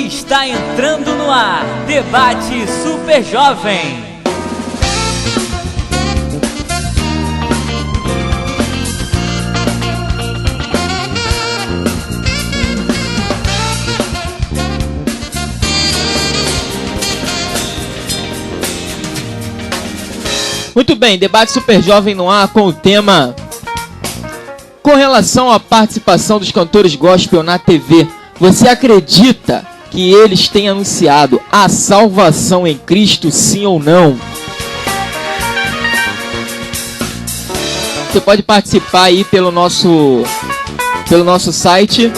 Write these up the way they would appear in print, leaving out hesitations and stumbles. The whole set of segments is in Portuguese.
Está entrando no ar, Debate Super Jovem. Muito bem, Debate Super Jovem no ar com o tema com relação à participação dos cantores gospel na TV. Você acredita que eles têm anunciado a salvação em Cristo, sim ou não? Você pode participar aí pelo nosso site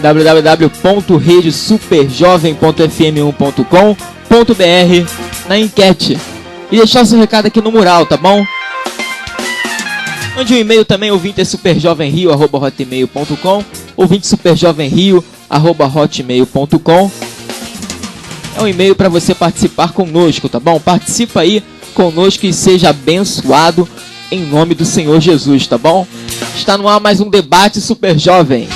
www.redesuperjovem.fm1.com.br na enquete e deixar seu recado aqui no mural, tá bom? Mande um e-mail também, ouvintesuperjovemrio@hotmail.com, ouvintesuperjovemrio@hotmail.com. É um e-mail para você participar conosco, tá bom? Participa aí conosco e seja abençoado em nome do Senhor Jesus, tá bom? Está no ar mais um Debate Super Jovem.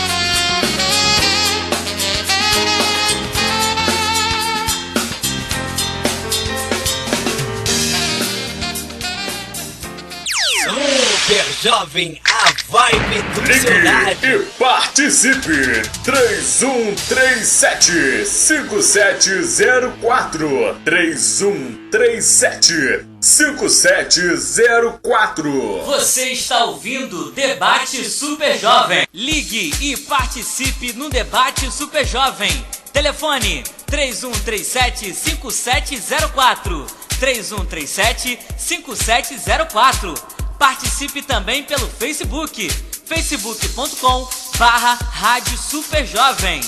Jovem, a vibe do seu rádio. E participe! 3137-5704 3137-5704. Você está ouvindo Debate Super Jovem. Ligue e participe no Debate Super Jovem. Telefone 3137-5704 3137-5704. Participe também pelo Facebook, facebook.com/Rádio Super Jovem.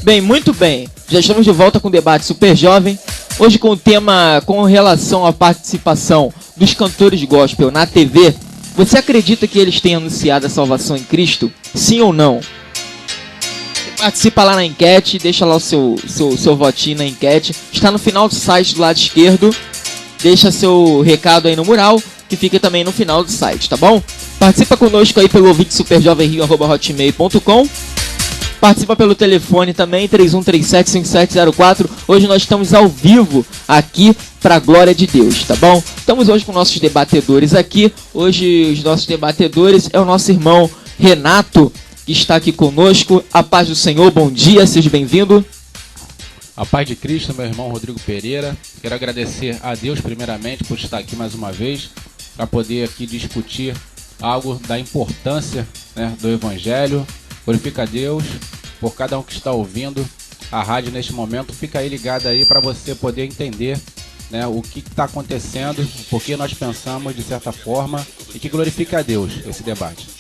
Bem, muito bem. Já estamos de volta com o Debate Super Jovem. Hoje com o tema com relação à participação dos cantores gospel na TV. Você acredita que eles têm anunciado a salvação em Cristo? Sim ou não? Participa lá na enquete, deixa lá o seu votinho na enquete. Está no final do site do lado esquerdo. Deixa seu recado aí no mural, que fica também no final do site, tá bom? Participa conosco aí pelo ouvintesuperjovemrio@hotmail.com. Participa pelo telefone também, 3137-5704. Hoje nós estamos ao vivo aqui para a glória de Deus, tá bom? Estamos hoje com nossos debatedores aqui. Hoje os nossos debatedores é o nosso irmão Renato, que está aqui conosco. A paz do Senhor, bom dia, seja bem-vindo. A paz de Cristo, meu irmão Rodrigo Pereira. Quero agradecer a Deus primeiramente por estar aqui mais uma vez, para poder aqui discutir algo da importância, né, do Evangelho. Glorifica a Deus por cada um que está ouvindo a rádio neste momento. Fica aí ligado aí para você poder entender, né, o que está acontecendo, por que nós pensamos de certa forma e que glorifica a Deus esse debate.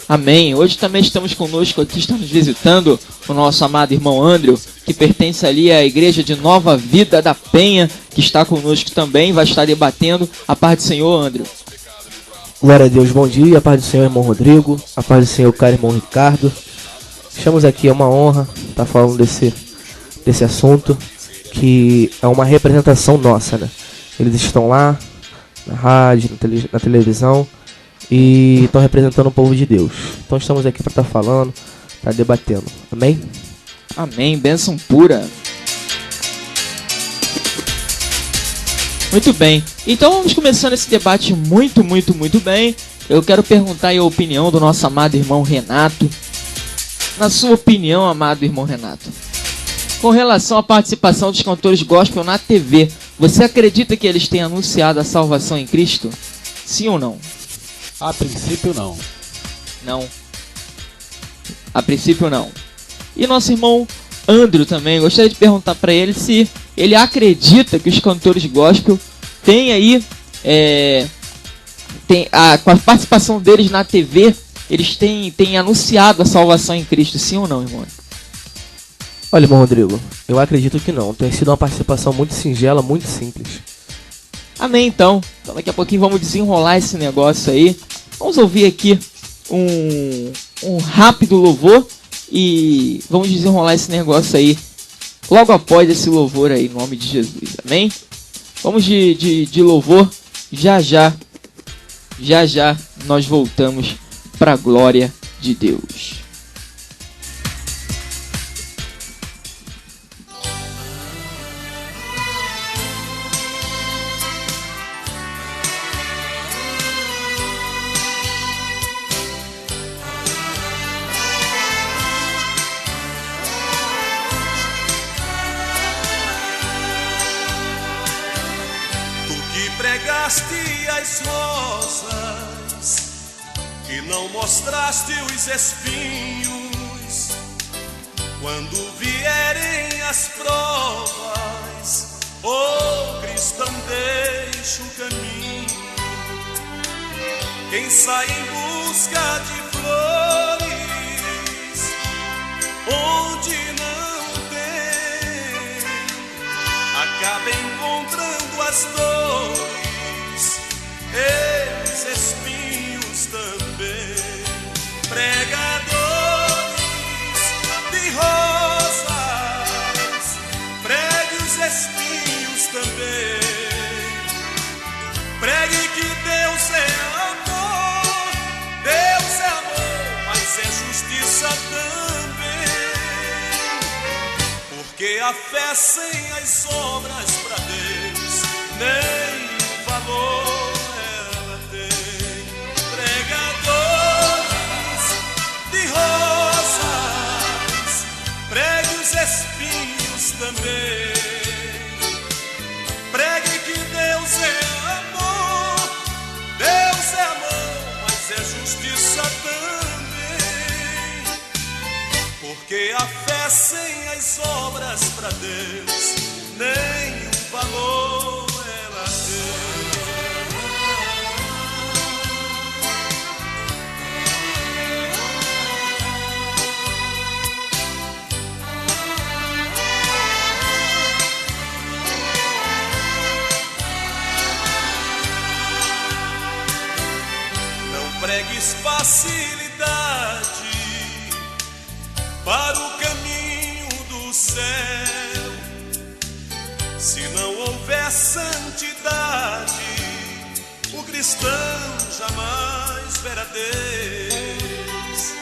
Amém. Hoje também estamos conosco aqui, está nos visitando o nosso amado irmão Andrew, que pertence ali à igreja de Nova Vida da Penha, que está conosco também, vai estar debatendo. A paz do Senhor, Andrew. Glória a Deus, bom dia, a paz do Senhor, irmão Rodrigo, a paz do Senhor, caro irmão Ricardo. Estamos aqui, é uma honra estar falando desse assunto, que é uma representação nossa, né? Eles estão lá, na rádio, na televisão, e estão representando o povo de Deus. Então estamos aqui para estar falando, para debatendo. Amém? Amém, bênção pura. Muito bem, então vamos começando esse debate muito bem. Eu quero perguntar aí a opinião do nosso amado irmão Renato. Na sua opinião, amado irmão Renato, com relação à participação dos cantores gospel na TV, você acredita que eles têm anunciado a salvação em Cristo? Sim ou não? A princípio não. Não. A princípio não. E nosso irmão Andrew também, gostaria de perguntar para ele se ele acredita que os cantores gospel têm aí, com a participação deles na TV, eles têm anunciado a salvação em Cristo, sim ou não, irmão? Olha, irmão Rodrigo, eu acredito que não. Tem sido uma participação muito singela, muito simples. Amém, então. Então daqui a pouquinho vamos desenrolar esse negócio aí. Vamos ouvir aqui um rápido louvor e vamos desenrolar esse negócio aí logo após esse louvor aí, em nome de Jesus. Amém? Vamos de louvor. Já já nós voltamos para a glória de Deus. Pregaste as rosas e não mostraste os espinhos. Quando vierem as provas, oh cristão, deixa o caminho. Quem sai em busca de flores onde não tem, acaba encontrando as dores, eles espinhos também. Pregadores de rosas, pregue os espinhos também. Pregue que Deus é amor, Deus é amor, mas é justiça também. Porque a fé sem as obras pra Deus nem valor ela tem. Pregadores de rosas, pregue os espinhos também. Pregue que Deus é amor, Deus é amor, mas é justiça também. Porque a fé sem as obras pra Deus nenhum valor ela tem. Pregues facilidade para o caminho do céu. Se não houver santidade, o cristão jamais verá Deus.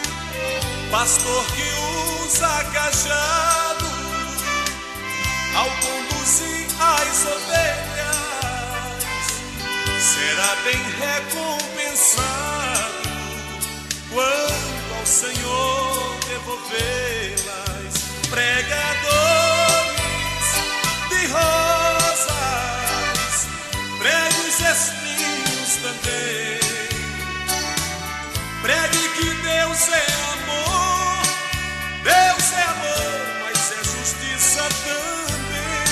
Pastor que usa cajado ao conduzir as ovelhas, será bem recompensado quando ao Senhor devolvê-las. Pregadores de rosas, pregue os espinhos também. Pregue que Deus é amor, Deus é amor, mas é justiça também.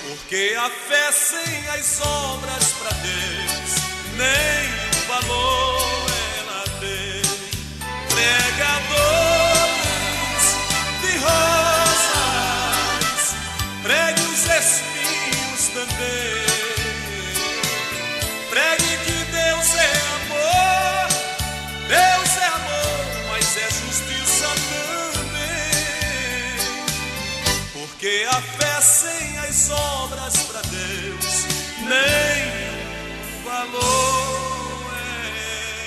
Porque a fé sem as obras pra Deus nenhum valor ela tem. Pregadores de rosas, pregue os espinhos também. Pregue que Deus é amor, Deus é amor, mas é justiça também. Porque a fé sem as obras pra Deus nenhum valor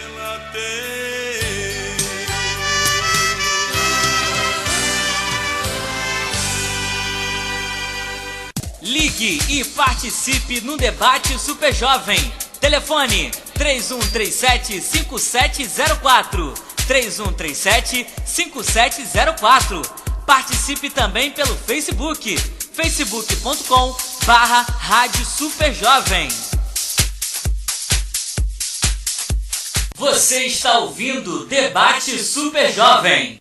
ela tem. Ligue e participe no debate Super Jovem. Telefone 3137-5704. 3137-5704. Participe também pelo Facebook. facebook.com/Rádio Super Jovem. Você está ouvindo Debate Super Jovem.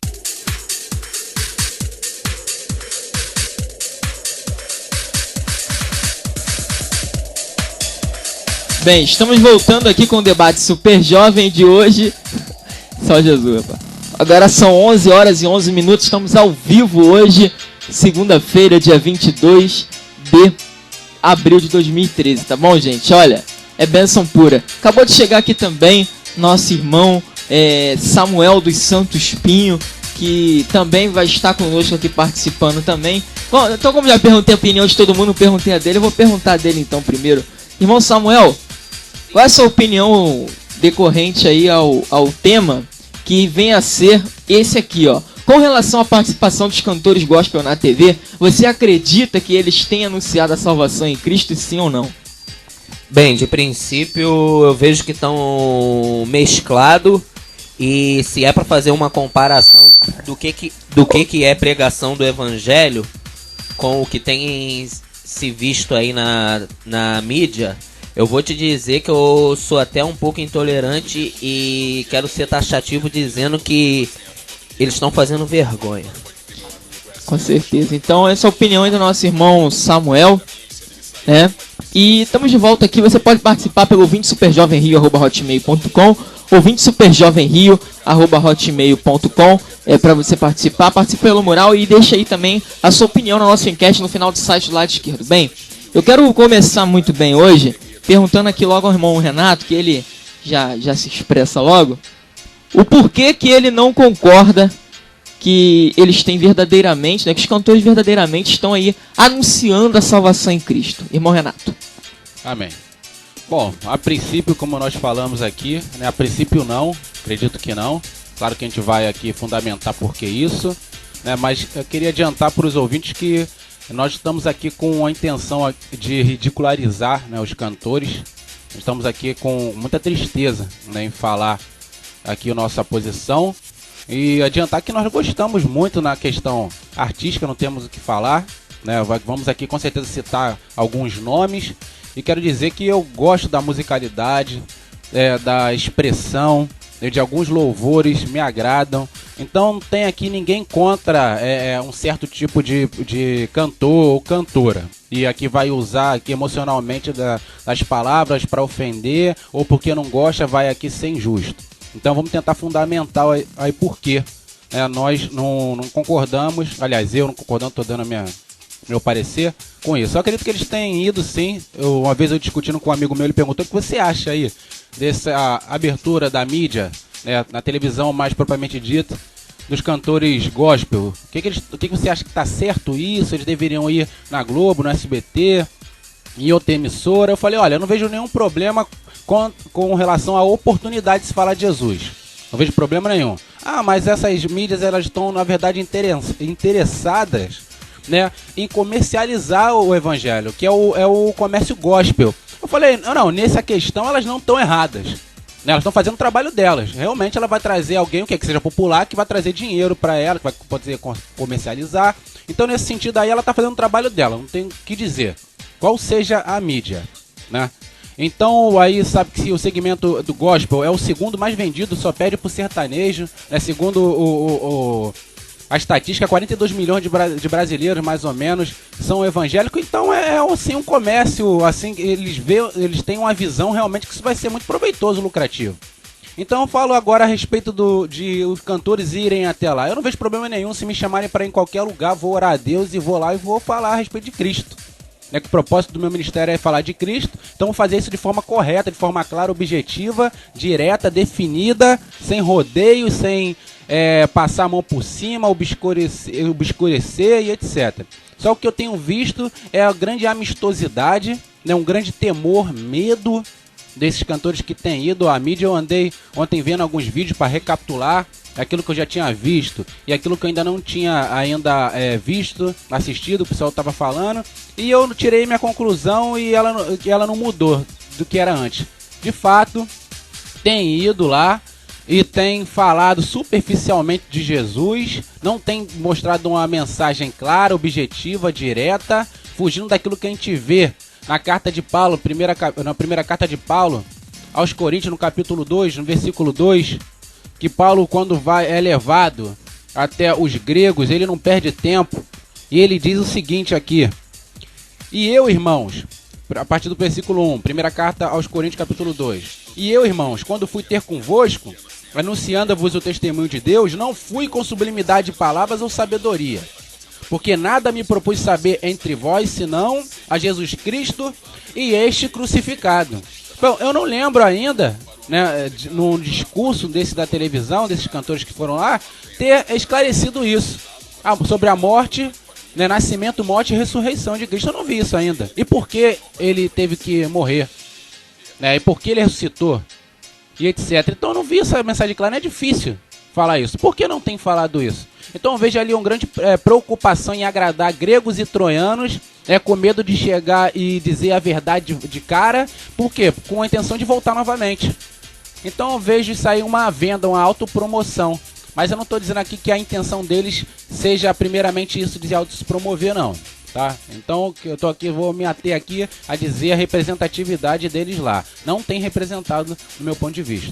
Bem, estamos voltando aqui com o Debate Super Jovem de hoje. Só Jesus, rapaz. Agora são 11 horas e 11 minutos, estamos ao vivo hoje, segunda-feira, dia 22 de abril de 2013, tá bom, gente? Olha, é bênção pura. Acabou de chegar aqui também nosso irmão Samuel dos Santos Pinho, que também vai estar conosco aqui participando também. Bom, então como já perguntei a opinião de todo mundo, perguntei a dele, eu vou perguntar dele então primeiro. Irmão Samuel, qual é a sua opinião decorrente aí ao tema que vem a ser esse aqui, ó? Com relação à participação dos cantores gospel na TV, você acredita que eles têm anunciado a salvação em Cristo, sim ou não? Bem, de princípio eu vejo que estão mesclado, e se é para fazer uma comparação do que é pregação do evangelho com o que tem se visto aí na mídia, eu vou te dizer que eu sou até um pouco intolerante e quero ser taxativo dizendo que eles estão fazendo vergonha. Com certeza. Então essa é a opinião aí do nosso irmão Samuel, né? E estamos de volta aqui. Você pode participar pelo ouvintesuperjovemrio@hotmail.com, ouvintesuperjovemrio@hotmail.com. É para você participar. Participe pelo mural e deixa aí também a sua opinião na nossa enquete no final do site do lado esquerdo. Bem, eu quero começar muito bem hoje perguntando aqui logo ao irmão Renato, que ele já se expressa logo, o porquê que ele não concorda que eles têm verdadeiramente, né, que os cantores verdadeiramente estão aí anunciando a salvação em Cristo. Irmão Renato. Amém. Bom, a princípio, como nós falamos aqui, né, a princípio não, acredito que não. Claro que a gente vai aqui fundamentar por que isso, né, mas eu queria adiantar para os ouvintes que nós estamos aqui com a intenção de ridicularizar, né, os cantores. Estamos aqui com muita tristeza, né, em falar aqui a nossa posição e adiantar que nós gostamos muito na questão artística, não temos o que falar, né? Vamos aqui com certeza citar alguns nomes e quero dizer que eu gosto da musicalidade, da expressão, de alguns louvores me agradam, então não tem aqui ninguém contra um certo tipo de cantor ou cantora e aqui vai usar aqui emocionalmente das palavras para ofender ou porque não gosta vai aqui ser injusto. Então vamos tentar fundamentar aí por quê. Nós não concordamos, aliás, eu não concordando, estou dando meu parecer com isso. Eu acredito que eles têm ido sim. Uma vez eu discutindo com um amigo meu, ele perguntou o que você acha aí dessa abertura da mídia, né, na televisão mais propriamente dita, dos cantores gospel. O que você acha que está certo isso? Eles deveriam ir na Globo, no SBT, em outra emissora? Eu falei, olha, eu não vejo nenhum problema com relação à oportunidade de se falar de Jesus. Não vejo problema nenhum. Ah, mas essas mídias, elas estão, na verdade, interessadas, né, em comercializar o evangelho, que é o comércio gospel. Eu falei, não, nessa questão elas não estão erradas. Né, elas estão fazendo o trabalho delas. Realmente ela vai trazer alguém, o que seja popular, que vai trazer dinheiro para ela, que vai poder comercializar. Então, nesse sentido aí, ela está fazendo o trabalho dela. Não tem o que dizer. Qual seja a mídia, né? Então, aí sabe que o segmento do gospel é o segundo mais vendido, só perde pro sertanejo, né? Segundo a estatística, 42 milhões de brasileiros, mais ou menos, são evangélicos. Então, assim, um comércio, assim, eles têm uma visão realmente que isso vai ser muito proveitoso, lucrativo. Então, eu falo agora a respeito de os cantores irem até lá. Eu não vejo problema nenhum se me chamarem para ir em qualquer lugar, vou orar a Deus e vou lá e vou falar a respeito de Cristo. Que o propósito do meu ministério é falar de Cristo, então vou fazer isso de forma correta, de forma clara, objetiva, direta, definida, sem rodeios, sem passar a mão por cima, obscurecer e etc. Só o que eu tenho visto é a grande amistosidade, né, um grande temor, medo desses cantores que têm ido à mídia. Eu andei ontem vendo alguns vídeos para recapitular aquilo que eu já tinha visto e aquilo que eu ainda não tinha visto, assistido, o pessoal estava falando, e eu tirei minha conclusão e ela não mudou do que era antes. De fato, tem ido lá e tem falado superficialmente de Jesus, não tem mostrado uma mensagem clara, objetiva, direta, fugindo daquilo que a gente vê na carta de Paulo, na primeira carta de Paulo aos Coríntios, no capítulo 2, no versículo 2, que Paulo, quando é levado até os gregos, ele não perde tempo, e ele diz o seguinte aqui: e eu, irmãos, a partir do versículo 1, primeira carta aos Coríntios, capítulo 2, e eu, irmãos, quando fui ter convosco, anunciando-vos o testemunho de Deus, não fui com sublimidade de palavras ou sabedoria, porque nada me propus saber entre vós, senão a Jesus Cristo e este crucificado. Bom, eu não lembro ainda, né, no discurso da televisão, desses cantores que foram lá, ter esclarecido isso, sobre a morte né, nascimento, morte e ressurreição de Cristo. Eu não vi isso ainda. E por que ele teve que morrer? Né? E por que ele ressuscitou? E etc. Então eu não vi essa mensagem clara. Não é difícil falar isso. Por que não tem falado isso? Então eu vejo ali uma grande preocupação em agradar gregos e troianos, com medo de chegar e dizer a verdade de cara. Por quê? Com a intenção de voltar novamente. Então eu vejo isso aí uma venda, uma autopromoção. Mas eu não estou dizendo aqui que a intenção deles seja primeiramente isso de se promover, não. Tá? Então eu tô aqui, vou me ater aqui a dizer a representatividade deles lá. Não tem representado do meu ponto de vista.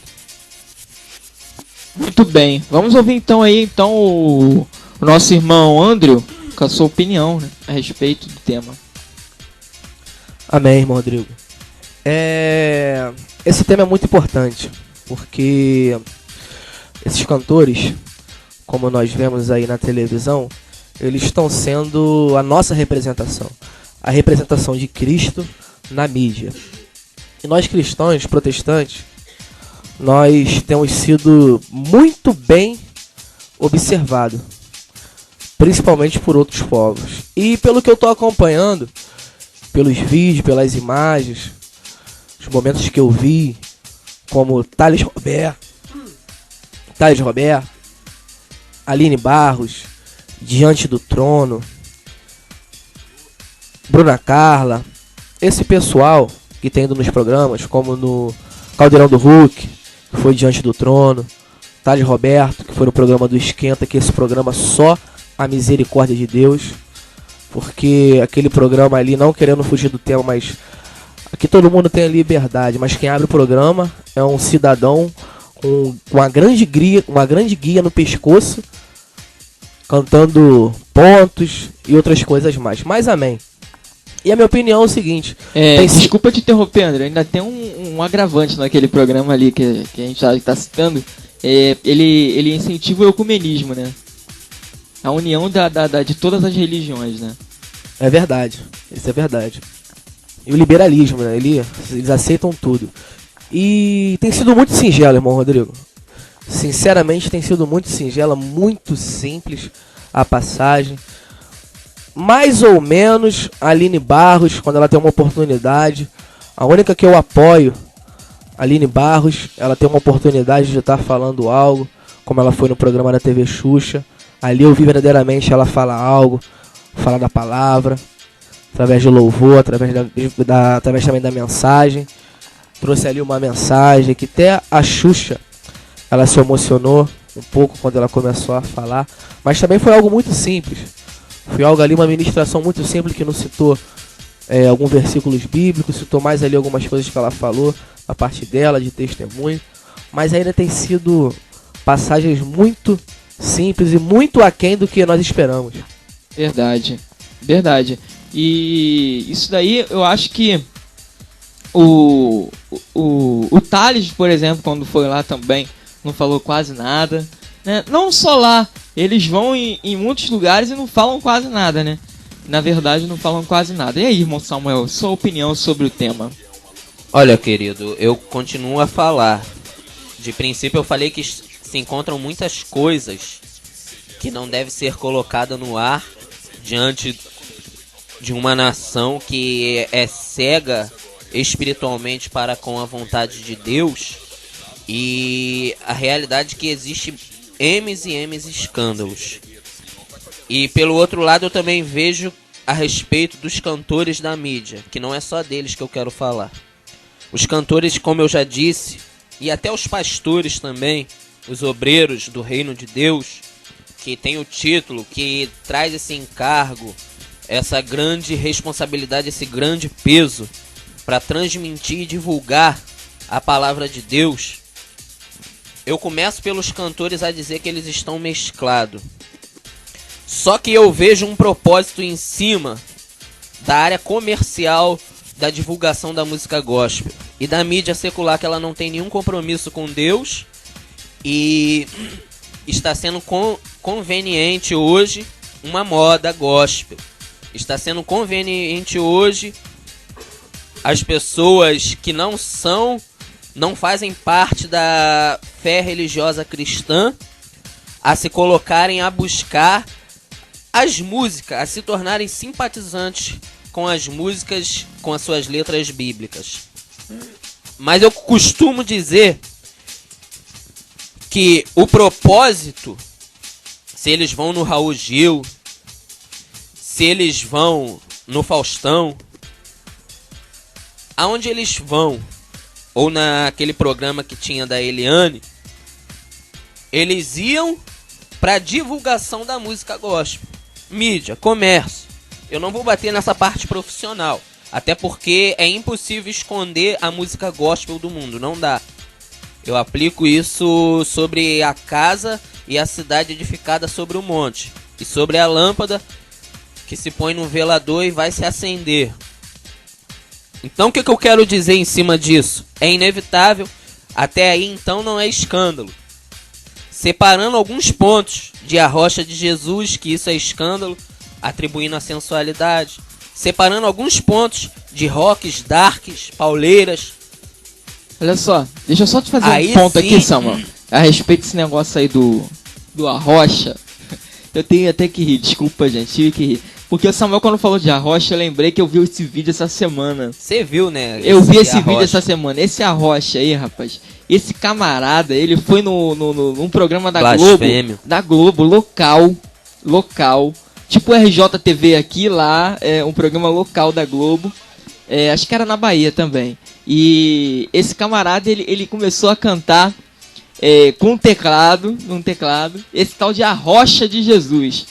Muito bem. Vamos ouvir então o nosso irmão Andrew com a sua opinião, né, a respeito do tema. Amém, irmão Rodrigo. Esse tema é muito importante, porque esses cantores, como nós vemos aí na televisão, eles estão sendo a nossa representação, a representação de Cristo na mídia. E nós cristãos, protestantes, nós temos sido muito bem observados, principalmente por outros povos. E pelo que eu estou acompanhando, pelos vídeos, pelas imagens, os momentos que eu vi, como Thales Roberto, Aline Barros, Diante do Trono, Bruna Carla, esse pessoal que tem ido nos programas, como no Caldeirão do Hulk, que foi Diante do Trono, Thales Roberto, que foi no programa do Esquenta, que esse programa só a misericórdia de Deus, porque aquele programa ali, não querendo fugir do tema, mas aqui todo mundo tem a liberdade, mas quem abre o programa é um cidadão com uma grande guia no pescoço, cantando pontos e outras coisas mais. Mas amém. E a minha opinião é o seguinte... Desculpa te interromper, André. Ainda tem um agravante naquele programa ali que a gente está citando. Ele incentiva o ecumenismo, né? A união de todas as religiões, né? É verdade. Isso é verdade. E o liberalismo, né? Eles aceitam tudo. E tem sido muito singelo, irmão Rodrigo. Sinceramente, tem sido muito singela, muito simples a passagem. Mais ou menos a Aline Barros, quando ela tem uma oportunidade. A única que eu apoio, a Aline Barros, ela tem uma oportunidade de estar falando algo, como ela foi no programa da TV Xuxa. Ali eu vi verdadeiramente ela falar algo, falar da palavra, através do louvor, através também da mensagem. Trouxe ali uma mensagem que até a Xuxa, ela se emocionou um pouco quando ela começou a falar. Mas também foi algo muito simples. Foi algo ali, uma ministração muito simples, que não citou alguns versículos bíblicos, citou mais ali algumas coisas que ela falou, a parte dela, de testemunho. Mas ainda tem sido passagens muito simples e muito aquém do que nós esperamos. Verdade. E isso daí eu acho que o Thales, por exemplo, quando foi lá também, não falou quase nada, né? Não só lá, eles vão em muitos lugares e não falam quase nada, né? Na verdade, não falam quase nada. E aí, irmão Samuel, sua opinião sobre o tema? Olha, querido, eu continuo a falar. De princípio, eu falei que se encontram muitas coisas que não devem ser colocadas no ar diante de uma nação que é cega espiritualmente para com a vontade de Deus. E a realidade é que existe M's e M's escândalos. E pelo outro lado eu também vejo a respeito dos cantores da mídia, que não é só deles que eu quero falar. Os cantores, como eu já disse, e até os pastores também, os obreiros do reino de Deus, que tem o título, que traz esse encargo, essa grande responsabilidade, esse grande peso para transmitir e divulgar a palavra de Deus. Eu começo pelos cantores a dizer que eles estão mesclados. Só que eu vejo um propósito em cima da área comercial da divulgação da música gospel e da mídia secular, que ela não tem nenhum compromisso com Deus e está sendo conveniente hoje uma moda gospel. Está sendo conveniente hoje as pessoas que não fazem parte da fé religiosa cristã a se colocarem a buscar as músicas a se tornarem simpatizantes com as músicas, com as suas letras bíblicas. Mas eu costumo dizer que o propósito, se eles vão no Raul Gil, se eles vão no Faustão, aonde eles vão, ou naquele programa que tinha da Eliane, eles iam para divulgação da música gospel, mídia, comércio. Eu não vou bater nessa parte profissional, até porque é impossível esconder a música gospel do mundo, não dá. Eu aplico isso sobre a casa e a cidade edificada sobre o monte, e sobre a lâmpada que se põe no velador e vai se acender. Então o que eu quero dizer em cima disso? É inevitável, até aí então não é escândalo. Separando alguns pontos de A Rocha de Jesus, que isso é escândalo, atribuindo a sensualidade. Separando alguns pontos de rocks, darks, pauleiras. Olha só, deixa eu só te fazer Aí um ponto sim. aqui, Samuel. A respeito desse negócio aí do Arrocha. Eu tenho até que rir, desculpa, gente, tive que rir. Porque o Samuel, quando falou de Arrocha, eu lembrei que eu vi esse vídeo essa semana. Você viu, né? Eu vi esse Arrocha. vídeo essa semana. Esse Arrocha aí, rapaz. Esse camarada, ele foi num programa da Blasfêmio. Globo. Da Globo, local. Tipo o RJTV aqui, lá. É um programa local da Globo. Acho que era na Bahia também. E esse camarada, ele começou a cantar com um teclado, esse tal de Arrocha de Jesus.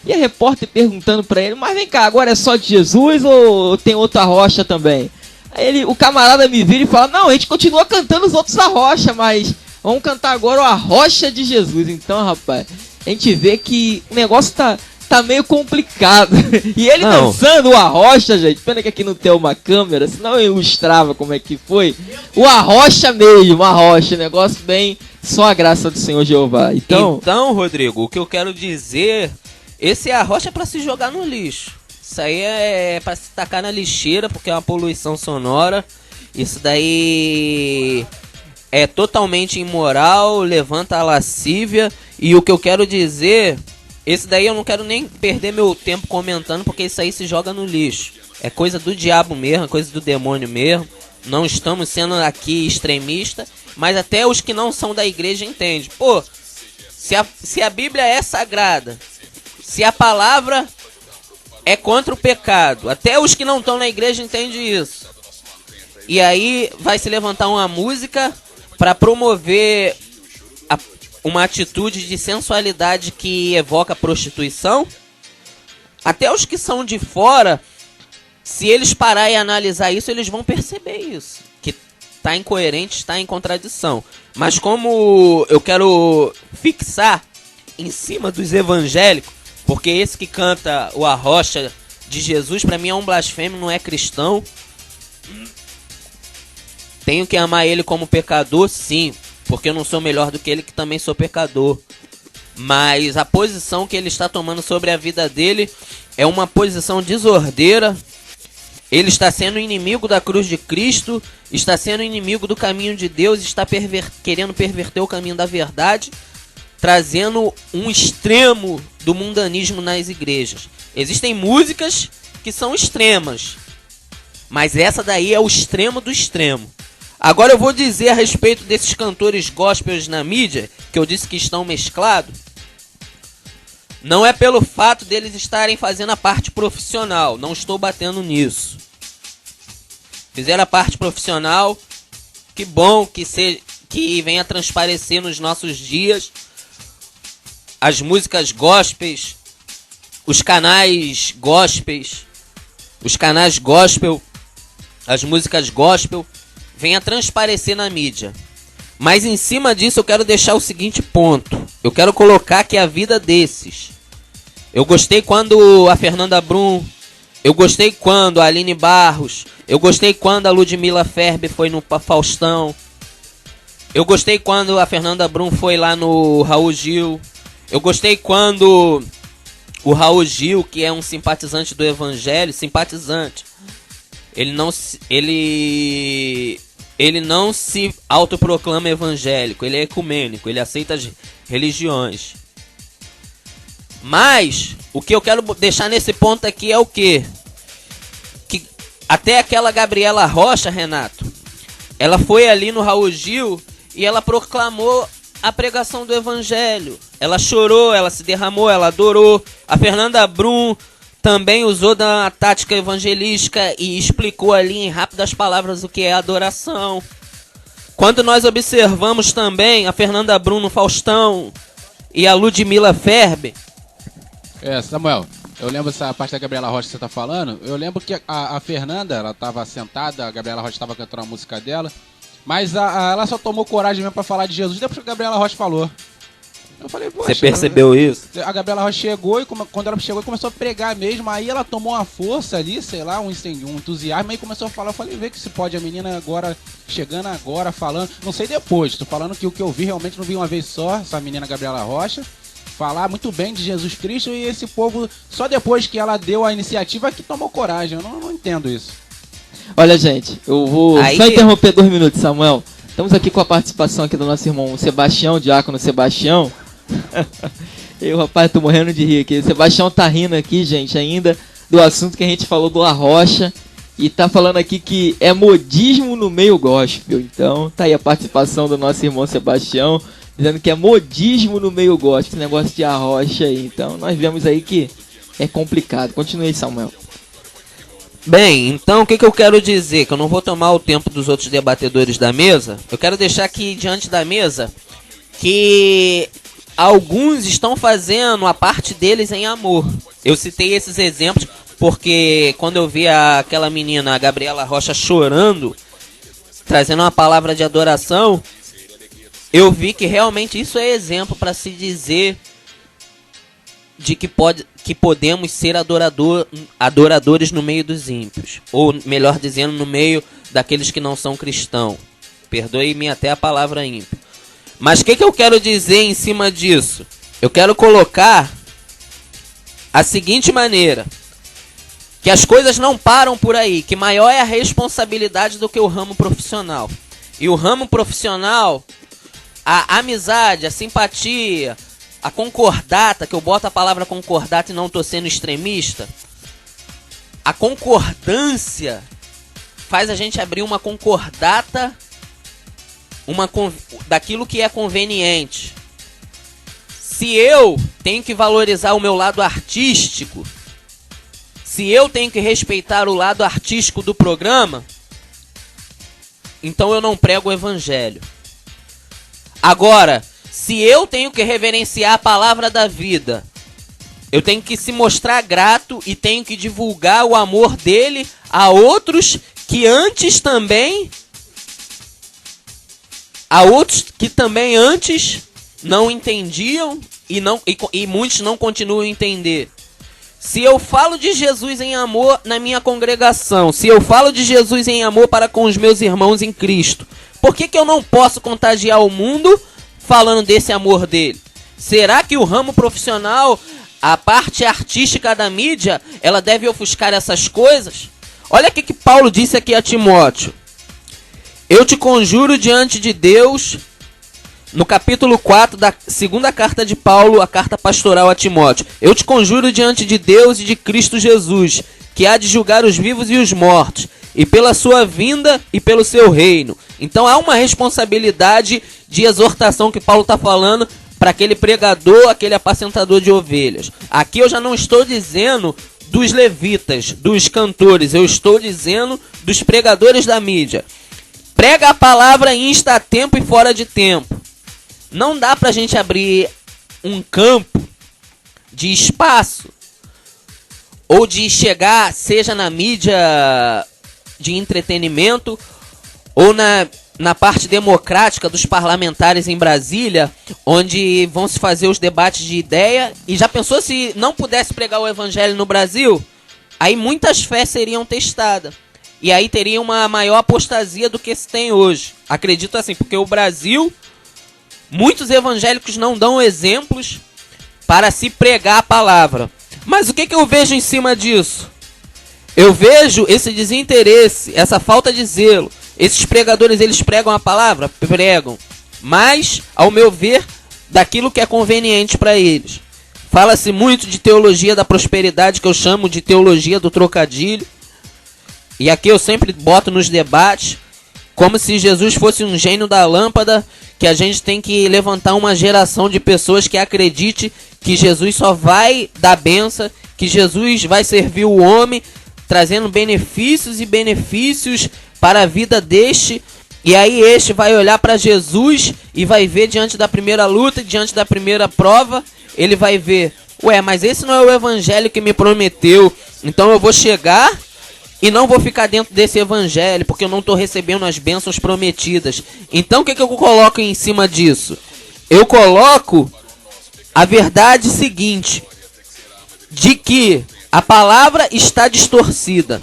E a repórter perguntando pra ele, mas vem cá, agora é só de Jesus ou tem outra Arrocha também? Aí o camarada me vira e fala, não, a gente continua cantando os outros Arrocha, mas vamos cantar agora o Arrocha de Jesus. Então, rapaz, a gente vê que o negócio tá meio complicado. E ele dançando o Arrocha, gente, pena que aqui não tem uma câmera, senão eu ilustrava como é que foi. O Arrocha mesmo, Arrocha, negócio bem, só a graça do Senhor Jeová. Então, Rodrigo, o que eu quero dizer, esse Arrocha é pra se jogar no lixo. Isso aí é pra se tacar na lixeira, porque é uma poluição sonora. Isso daí é totalmente imoral, levanta a lascívia. E o que eu quero dizer, esse daí eu não quero nem perder meu tempo comentando, porque isso aí se joga no lixo. É coisa do diabo mesmo, é coisa do demônio mesmo. Não estamos sendo aqui extremistas, mas até os que não são da igreja entendem. Pô, se a Bíblia é sagrada, se a palavra é contra o pecado, até os que não estão na igreja entendem isso. E aí vai se levantar uma música para promover uma atitude de sensualidade que evoca prostituição. Até os que são de fora, se eles pararem e analisar isso, eles vão perceber isso, que está incoerente, está em contradição. Mas como eu quero fixar em cima dos evangélicos, porque esse que canta o Arrocha de Jesus, pra mim é um blasfêmio, não é cristão. Tenho que amar ele como pecador, sim, porque eu não sou melhor do que ele, que também sou pecador. Mas a posição que ele está tomando sobre a vida dele é uma posição desordeira. Ele está sendo inimigo da cruz de Cristo, está sendo inimigo do caminho de Deus, está querendo perverter o caminho da verdade, trazendo um extremo do mundanismo nas igrejas. Existem músicas que são extremas, mas essa daí é o extremo do extremo. Agora eu vou dizer a respeito desses cantores gospels na mídia, que eu disse que estão mesclados. Não é pelo fato deles estarem fazendo a parte profissional, não estou batendo nisso. Fizeram a parte profissional, que bom que venha transparecer nos nossos dias. As músicas gospels, os canais gospels, as músicas gospel, venha transparecer na mídia. Mas em cima disso eu quero deixar o seguinte ponto. Eu quero colocar que a vida desses. Eu gostei quando a Fernanda Brum, eu gostei quando a Aline Barros, eu gostei quando a Ludmilla Ferber foi no Faustão, eu gostei quando a Fernanda Brum foi lá no Raul Gil. Eu gostei quando o Raul Gil, que é um simpatizante do evangelho, ele não se autoproclama evangélico, ele é ecumênico, ele aceita as religiões. Mas o que eu quero deixar nesse ponto aqui é o quê? Que até aquela Gabriela Rocha, Renato, ela foi ali no Raul Gil e ela proclamou a pregação do evangelho. Ela chorou, ela se derramou, ela adorou. A Fernanda Brum também usou da tática evangelística e explicou ali em rápidas palavras o que é adoração. Quando nós observamos também a Fernanda Brum no Faustão e a Ludmilla Ferber. Samuel, eu lembro essa parte da Gabriela Rocha que você tá falando. Eu lembro que a Fernanda, ela tava sentada, a Gabriela Rocha tava cantando a música dela, mas ela só tomou coragem mesmo pra falar de Jesus depois que a Gabriela Rocha falou. Eu falei, poxa, você percebeu isso? A Gabriela Rocha chegou e quando ela chegou começou a pregar mesmo, aí ela tomou uma força ali, sei lá, um entusiasmo, aí começou a falar. Eu falei, vê que se pode, a menina agora, chegando agora, falando, não sei depois, tô falando que o que eu vi, realmente não vi uma vez só, essa menina Gabriela Rocha, falar muito bem de Jesus Cristo, e esse povo, só depois que ela deu a iniciativa, que tomou coragem. Eu não entendo isso. Olha, gente, eu vou só interromper 2 minutos, Samuel. Estamos aqui com a participação aqui do nosso irmão Sebastião, diácono Sebastião. Eu, rapaz, tô morrendo de rir aqui. O Sebastião tá rindo aqui, gente, ainda do assunto que a gente falou do Arrocha. E tá falando aqui que é modismo no meio gospel. Então, tá aí a participação do nosso irmão Sebastião, dizendo que é modismo no meio gospel, esse negócio de Arrocha aí. Então, nós vemos aí que é complicado. Continue aí, Samuel. Bem, então o que eu quero dizer? Que eu não vou tomar o tempo dos outros debatedores da mesa. Eu quero deixar aqui diante da mesa que alguns estão fazendo a parte deles em amor. Eu citei esses exemplos porque quando eu vi aquela menina, a Gabriela Rocha, chorando, trazendo uma palavra de adoração, eu vi que realmente isso é exemplo para se dizer de que podemos ser adoradores no meio dos ímpios. Ou, melhor dizendo, no meio daqueles que não são cristãos. Perdoe-me até a palavra ímpio. Mas o que eu quero dizer em cima disso? Eu quero colocar a seguinte maneira. Que as coisas não param por aí. Que maior é a responsabilidade do que o ramo profissional. E o ramo profissional, a amizade, a simpatia, a concordata, que eu boto a palavra concordata e não tô sendo extremista. A concordância faz a gente abrir uma concordata daquilo que é conveniente. Se eu tenho que valorizar o meu lado artístico, se eu tenho que respeitar o lado artístico do programa, então eu não prego o evangelho. Agora, se eu tenho que reverenciar a palavra da vida, eu tenho que se mostrar grato e tenho que divulgar o amor dele a outros que também antes não entendiam e muitos não continuam a entender. Se eu falo de Jesus em amor na minha congregação, se eu falo de Jesus em amor para com os meus irmãos em Cristo, por que eu não posso contagiar o mundo falando desse amor dele? Será que o ramo profissional, a parte artística da mídia, ela deve ofuscar essas coisas? Olha o que Paulo disse aqui a Timóteo. Eu te conjuro diante de Deus, no capítulo 4 da segunda carta de Paulo, a carta pastoral a Timóteo. Eu te conjuro diante de Deus e de Cristo Jesus, que há de julgar os vivos e os mortos, e pela sua vinda e pelo seu reino. Então há uma responsabilidade de exortação que Paulo está falando para aquele pregador, aquele apacentador de ovelhas. Aqui eu já não estou dizendo dos levitas, dos cantores, eu estou dizendo dos pregadores da mídia. Prega a palavra em insta a tempo e fora de tempo. Não dá pra gente abrir um campo de espaço ou de chegar, seja na mídia de entretenimento ou na parte democrática dos parlamentares em Brasília, onde vão se fazer os debates de ideia. E já pensou se não pudesse pregar o evangelho no Brasil? Aí muitas fés seriam testadas. E aí teria uma maior apostasia do que se tem hoje. Acredito assim, porque o Brasil, muitos evangélicos não dão exemplos para se pregar a palavra. Mas o que eu vejo em cima disso? Eu vejo esse desinteresse, essa falta de zelo. Esses pregadores, eles pregam a palavra? Pregam. Mas, ao meu ver, daquilo que é conveniente para eles. Fala-se muito de teologia da prosperidade, que eu chamo de teologia do trocadilho. E aqui eu sempre boto nos debates, como se Jesus fosse um gênio da lâmpada, que a gente tem que levantar uma geração de pessoas que acredite que Jesus só vai dar bênção, que Jesus vai servir o homem, trazendo benefícios e benefícios para a vida deste. E aí este vai olhar para Jesus e vai ver diante da primeira luta, diante da primeira prova, ele vai ver, ué, mas esse não é o evangelho que me prometeu, então eu vou chegar e não vou ficar dentro desse evangelho, porque eu não estou recebendo as bênçãos prometidas. Então o que eu coloco em cima disso? Eu coloco a verdade seguinte, de que a palavra está distorcida.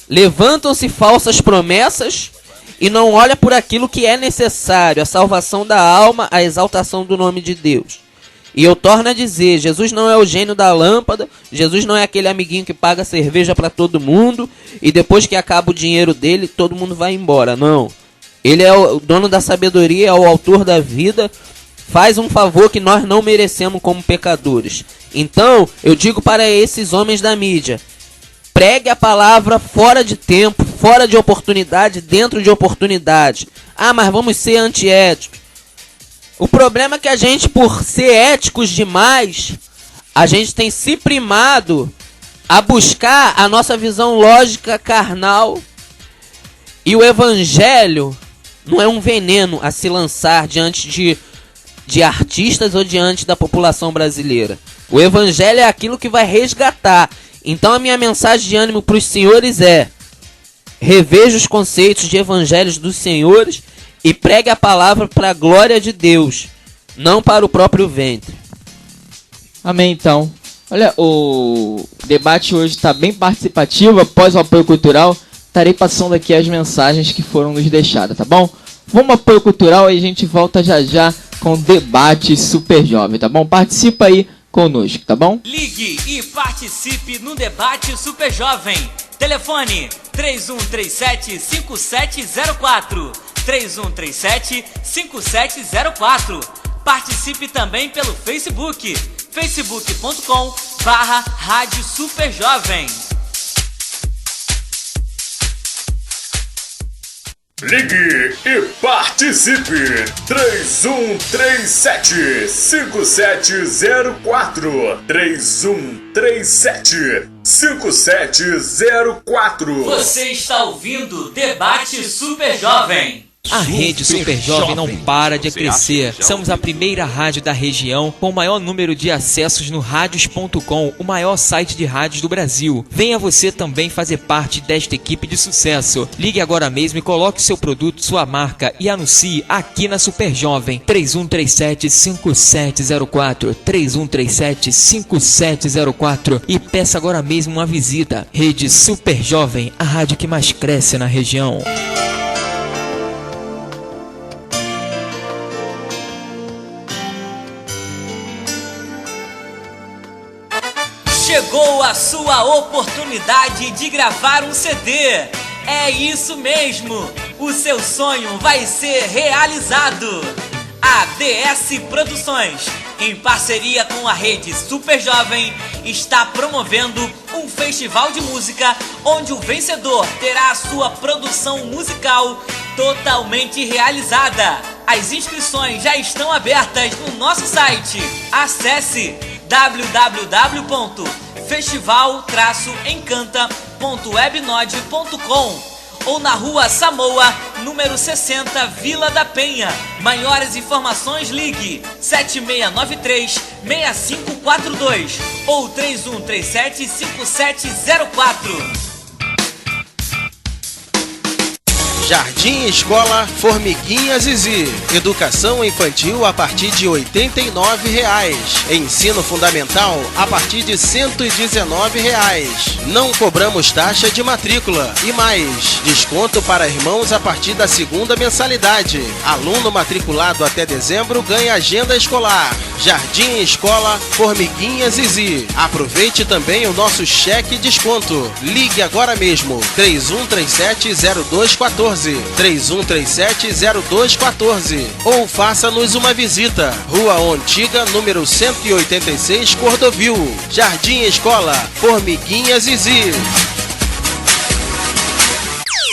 Levantam-se falsas promessas e não olha por aquilo que é necessário, a salvação da alma, a exaltação do nome de Deus. E eu torno a dizer, Jesus não é o gênio da lâmpada, Jesus não é aquele amiguinho que paga cerveja para todo mundo e depois que acaba o dinheiro dele, todo mundo vai embora. Não. Ele é o dono da sabedoria, é o autor da vida, faz um favor que nós não merecemos como pecadores. Então, eu digo para esses homens da mídia, pregue a palavra fora de tempo, fora de oportunidade, dentro de oportunidade. Ah, mas vamos ser antiéticos. O problema é que a gente, por ser éticos demais, a gente tem se primado a buscar a nossa visão lógica carnal. E o evangelho não é um veneno a se lançar diante de artistas ou diante da população brasileira. O evangelho é aquilo que vai resgatar. Então a minha mensagem de ânimo para os senhores é: reveja os conceitos de evangelhos dos senhores e pregue a palavra para a glória de Deus, não para o próprio ventre. Amém, então. Olha, o debate hoje está bem participativo. Após o apoio cultural, estarei passando aqui as mensagens que foram nos deixadas, tá bom? Vamos ao apoio cultural e a gente volta já já com o debate super jovem, tá bom? Participa aí conosco, tá bom? Ligue e participe no debate super jovem. Telefone 3137-5704. 3137-5704. Participe também pelo Facebook, facebook.com/Rádio Super Jovem. Ligue e participe! 3137-5704. 3137-5704. Você está ouvindo Debate Super Jovem. A rede Super Jovem não para de crescer. Somos a primeira rádio da região com o maior número de acessos no radios.com, o maior site de rádios do Brasil. Venha você também fazer parte desta equipe de sucesso. Ligue agora mesmo e coloque seu produto, sua marca e anuncie aqui na Super Jovem. 3137-5704. 3137-5704. E peça agora mesmo uma visita. Rede Super Jovem, a rádio que mais cresce na região. Chegou a sua oportunidade de gravar um CD. É isso mesmo, o seu sonho vai ser realizado. A DS Produções, em parceria com a rede Super Jovem, está promovendo um festival de música onde o vencedor terá a sua produção musical totalmente realizada. As inscrições já estão abertas no nosso site. Acesse www.festival-encanta.webnode.com ou na Rua Samoa, número 60, Vila da Penha. Maiores informações, ligue 7693-6542 ou 3137-5704. Jardim Escola Formiguinha Zizi. Educação infantil a partir de R$ 89,00. Ensino fundamental a partir de R$ 119,00. Não cobramos taxa de matrícula. E mais, desconto para irmãos a partir da segunda mensalidade. Aluno matriculado até dezembro ganha agenda escolar. Jardim Escola Formiguinha Zizi. Aproveite também o nosso cheque desconto. Ligue agora mesmo. 3137-0214. 3137-0214 ou faça-nos uma visita. Rua Antiga, número 186, Cordovil, Jardim Escola, Formiguinha Zizi.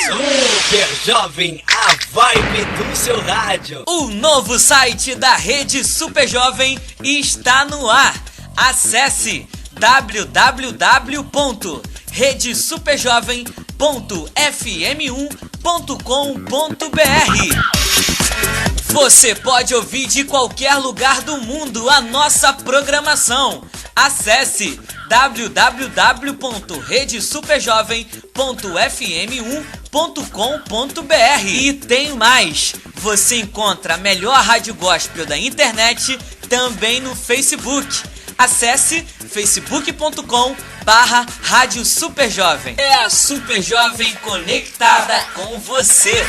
Super Jovem, a vibe do seu rádio. O novo site da Rede Super Jovem está no ar. Acesse www.redesuperjovem.fm1.com.br. Você pode ouvir de qualquer lugar do mundo a nossa programação. Acesse www.redesuperjovem.fm1.com.br. E tem mais, você encontra a melhor rádio gospel da internet também no Facebook. Acesse facebook.com/Rádio Super Jovem. É a Super Jovem conectada com você.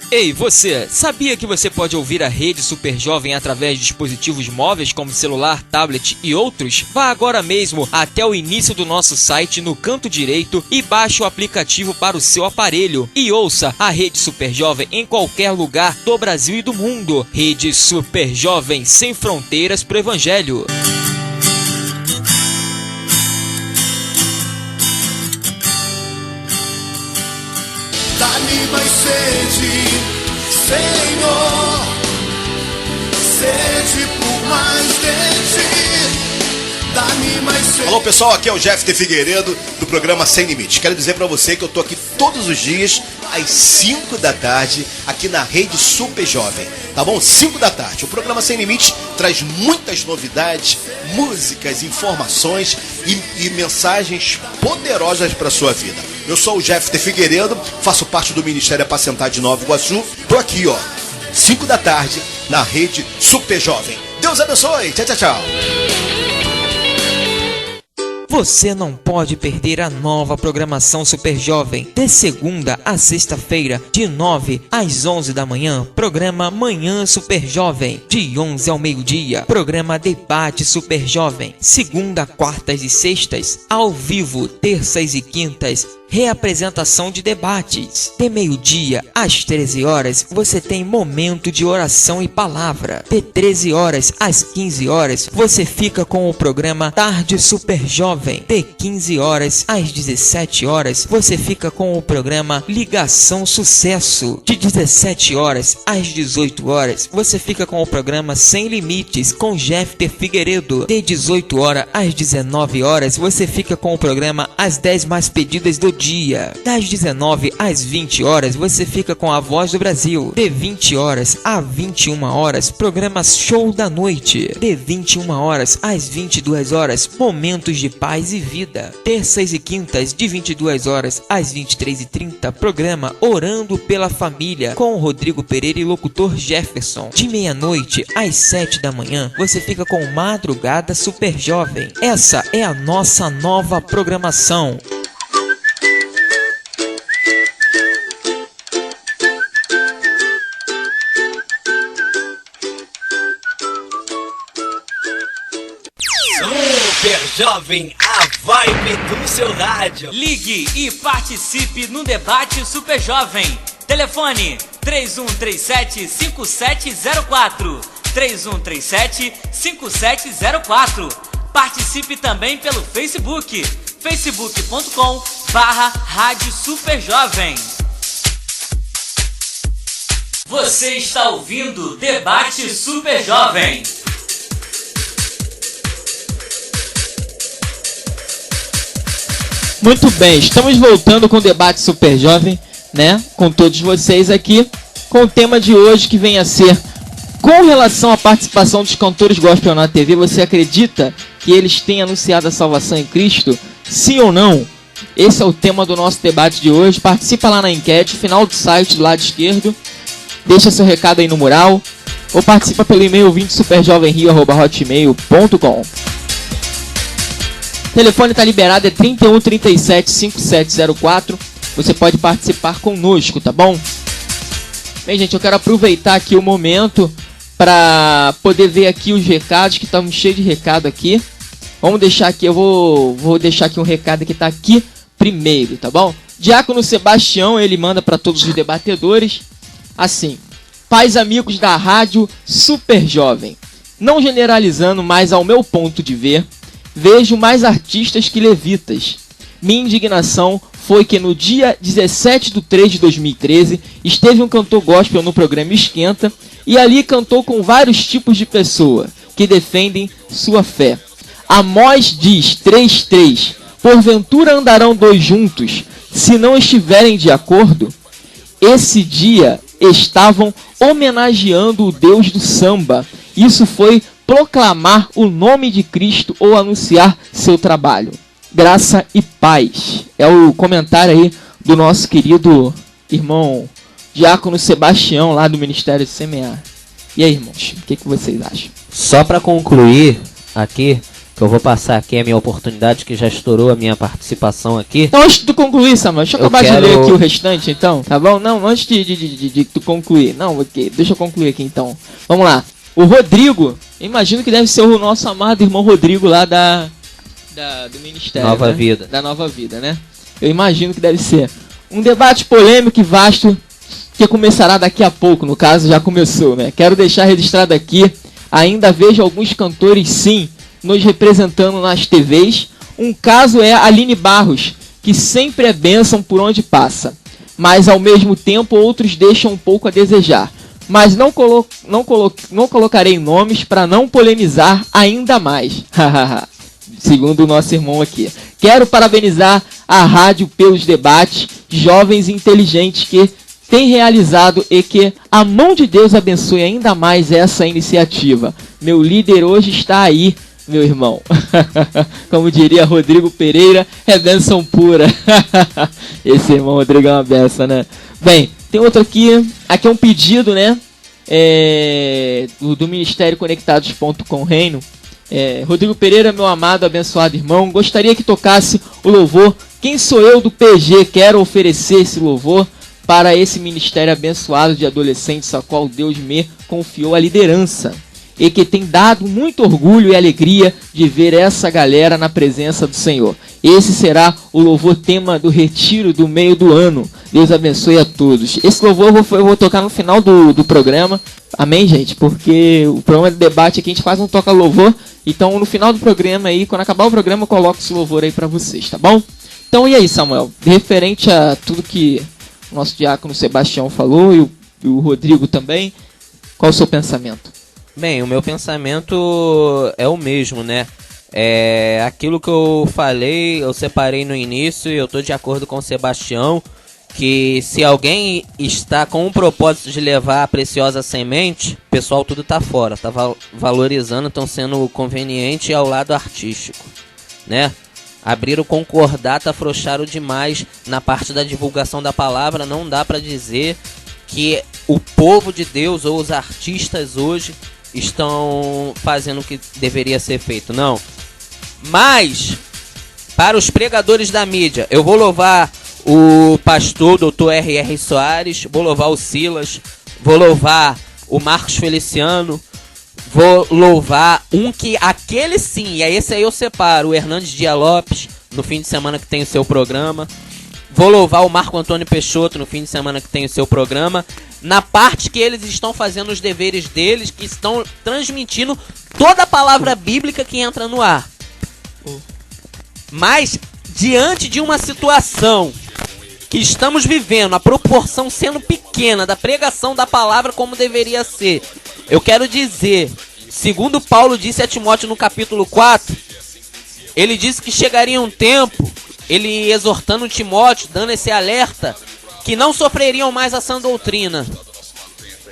Ei, você, sabia que você pode ouvir a Rede Super Jovem através de dispositivos móveis como celular, tablet e outros? Vá agora mesmo até o início do nosso site no canto direito e baixe o aplicativo para o seu aparelho e ouça a Rede Super Jovem em qualquer lugar do Brasil e do mundo. Rede Super Jovem, sem fronteiras pro Evangelho. Dá-me mais sede, Senhor, sede por mais de ti. Dá-me mais sede. Alô pessoal, aqui é o Jeff de Figueiredo do programa Sem Limites. Quero dizer pra você que eu tô aqui todos os dias às 5 da tarde aqui na Rede Super Jovem, tá bom? 5 da tarde. O programa Sem Limites traz muitas novidades, músicas, informações e mensagens poderosas para sua vida. Eu sou o Jeff de Figueiredo, faço parte do Ministério Apacentar de Nova Iguaçu. Tô aqui, ó, 5 da tarde na Rede Super Jovem. Deus abençoe. Tchau, tchau, tchau. Você não pode perder a nova programação Super Jovem. De segunda a sexta-feira, de 9 às 11 da manhã, programa Manhã Super Jovem. De 11 ao meio-dia, programa Debate Super Jovem. Segunda, quartas e sextas, ao vivo, terças e quintas, reapresentação de debates. De meio-dia às 13 horas, você tem momento de oração e palavra. De 13 horas às 15 horas, você fica com o programa Tarde Super Jovem. De 15 horas às 17 horas, você fica com o programa Ligação Sucesso. De 17 horas às 18 horas, você fica com o programa Sem Limites com Jeff de Figueiredo. De 18 horas às 19 horas, você fica com o programa As 10 Mais Pedidas do Dia. Das 19 às 20 horas, você fica com a Voz do Brasil. De 20 horas a 21 horas, programa Show da Noite. De 21 horas às 22 horas, Momentos de Paz e Vida. Terças e quintas, de 22 horas às 23h30, programa Orando pela Família, com o Rodrigo Pereira e locutor Jefferson. De meia-noite às 7 da manhã, você fica com Madrugada Super Jovem. Essa é a nossa nova programação. Super Jovem, a vibe do seu rádio. Ligue e participe no debate Super Jovem. Telefone 3137-5704. 3137-5704. Participe também pelo Facebook. facebook.com/Rádio Super Jovem. Você está ouvindo Debate Super Jovem. Muito bem, estamos voltando com o Debate Super Jovem, né? Com todos vocês aqui, com o tema de hoje que vem a ser: com relação à participação dos cantores gospel na TV, você acredita que eles têm anunciado a salvação em Cristo? Sim ou não? Esse é o tema do nosso debate de hoje. Participa lá na enquete, final do site do lado esquerdo. Deixa seu recado aí no mural. Ou participa pelo e-mail 20superjovemrio@hotmail.com. O telefone está liberado, é 31 37 5704. Você pode participar conosco, tá bom? Bem, gente, eu quero aproveitar aqui o momento para poder ver aqui os recados, que estamos cheios de recado aqui. Vamos deixar aqui, eu vou deixar aqui um recado que está aqui. primeiro, tá bom? Diácono Sebastião, ele manda para todos os debatedores, assim: pais amigos da rádio Super Jovem, não generalizando, mas ao meu ponto de ver, vejo mais artistas que levitas. Minha indignação foi que no dia 17/3/2013 esteve um cantor gospel no programa Esquenta e ali cantou com vários tipos de pessoa que defendem sua fé. Amós diz 3:3: porventura andarão dois juntos se não estiverem de acordo? Esse dia estavam homenageando o Deus do samba. Isso foi proclamar o nome de Cristo ou anunciar seu trabalho. Graça e paz. É o comentário aí do nosso querido irmão Diácono Sebastião, lá do Ministério de Semear. E aí, irmãos, o que vocês acham? Só para concluir aqui, que eu vou passar aqui a minha oportunidade, que já estourou a minha participação aqui. Então, antes de tu concluir, Samuel, deixa eu acabar de ler aqui o restante, então, tá bom? Não, antes de tu concluir. Não, ok, deixa eu concluir aqui, então. Vamos lá. O Rodrigo, imagino que deve ser o nosso amado irmão Rodrigo lá do Ministério. Nova né? Vida. Da Nova Vida, né? Eu imagino que deve ser. Um debate polêmico e vasto que começará daqui a pouco, no caso já começou, né? Quero deixar registrado aqui, ainda vejo alguns cantores, sim, nos representando nas TVs. Um caso é a Aline Barros, que sempre é bênção por onde passa, mas ao mesmo tempo outros deixam um pouco a desejar. Mas não colocarei nomes para não polemizar ainda mais. Segundo o nosso irmão aqui. Quero parabenizar a rádio pelos debates jovens e inteligentes que tem realizado e que a mão de Deus abençoe ainda mais essa iniciativa. Meu líder hoje está aí, meu irmão. Como diria Rodrigo Pereira, é bênção pura. Esse irmão Rodrigo é uma benção, né? Bem, tem outro aqui. Aqui é um pedido, né? Do Ministério Conectados.com Reino. Rodrigo Pereira, meu amado, abençoado irmão, gostaria que tocasse o louvor Quem Sou Eu do PG. Quero oferecer esse louvor para esse ministério abençoado de adolescentes a qual Deus me confiou a liderança e que tem dado muito orgulho e alegria de ver essa galera na presença do Senhor. Esse será o louvor tema do retiro do meio do ano. Deus abençoe a todos. Esse louvor eu vou tocar no final do programa. Amém, gente? Porque o programa de debate aqui a gente quase não toca louvor. Então no final do programa aí, quando acabar o programa, eu coloco esse louvor aí pra vocês, tá bom? Então e aí, Samuel? Referente a tudo que o nosso diácono Sebastião falou e o Rodrigo também, qual o seu pensamento? Bem, o meu pensamento é o mesmo, né? Aquilo que eu falei, eu separei no início e eu tô de acordo com o Sebastião, que se alguém está com o propósito de levar a preciosa semente, o pessoal tudo tá fora, tá valorizando, estão sendo conveniente ao lado artístico, né? Abriram concordata, afrouxaram demais na parte da divulgação da palavra. Não dá para dizer que o povo de Deus ou os artistas hoje estão fazendo o que deveria ser feito, não. Mas, para os pregadores da mídia, eu vou louvar o pastor Dr. R.R. Soares, vou louvar o Silas, vou louvar o Marcos Feliciano, vou louvar aquele sim, e é esse aí eu separo, o Hernandes Dias Lopes, no fim de semana que tem o seu programa. Vou louvar o Marco Antônio Peixoto no fim de semana que tem o seu programa. Na parte que eles estão fazendo os deveres deles, que estão transmitindo toda a palavra bíblica que entra no ar. Mas, diante de uma situação que estamos vivendo, a proporção sendo pequena da pregação da palavra como deveria ser, eu quero dizer, segundo Paulo disse a Timóteo no capítulo 4, ele disse que chegaria um tempo, ele exortando Timóteo, dando esse alerta, que não sofreriam mais a sã doutrina.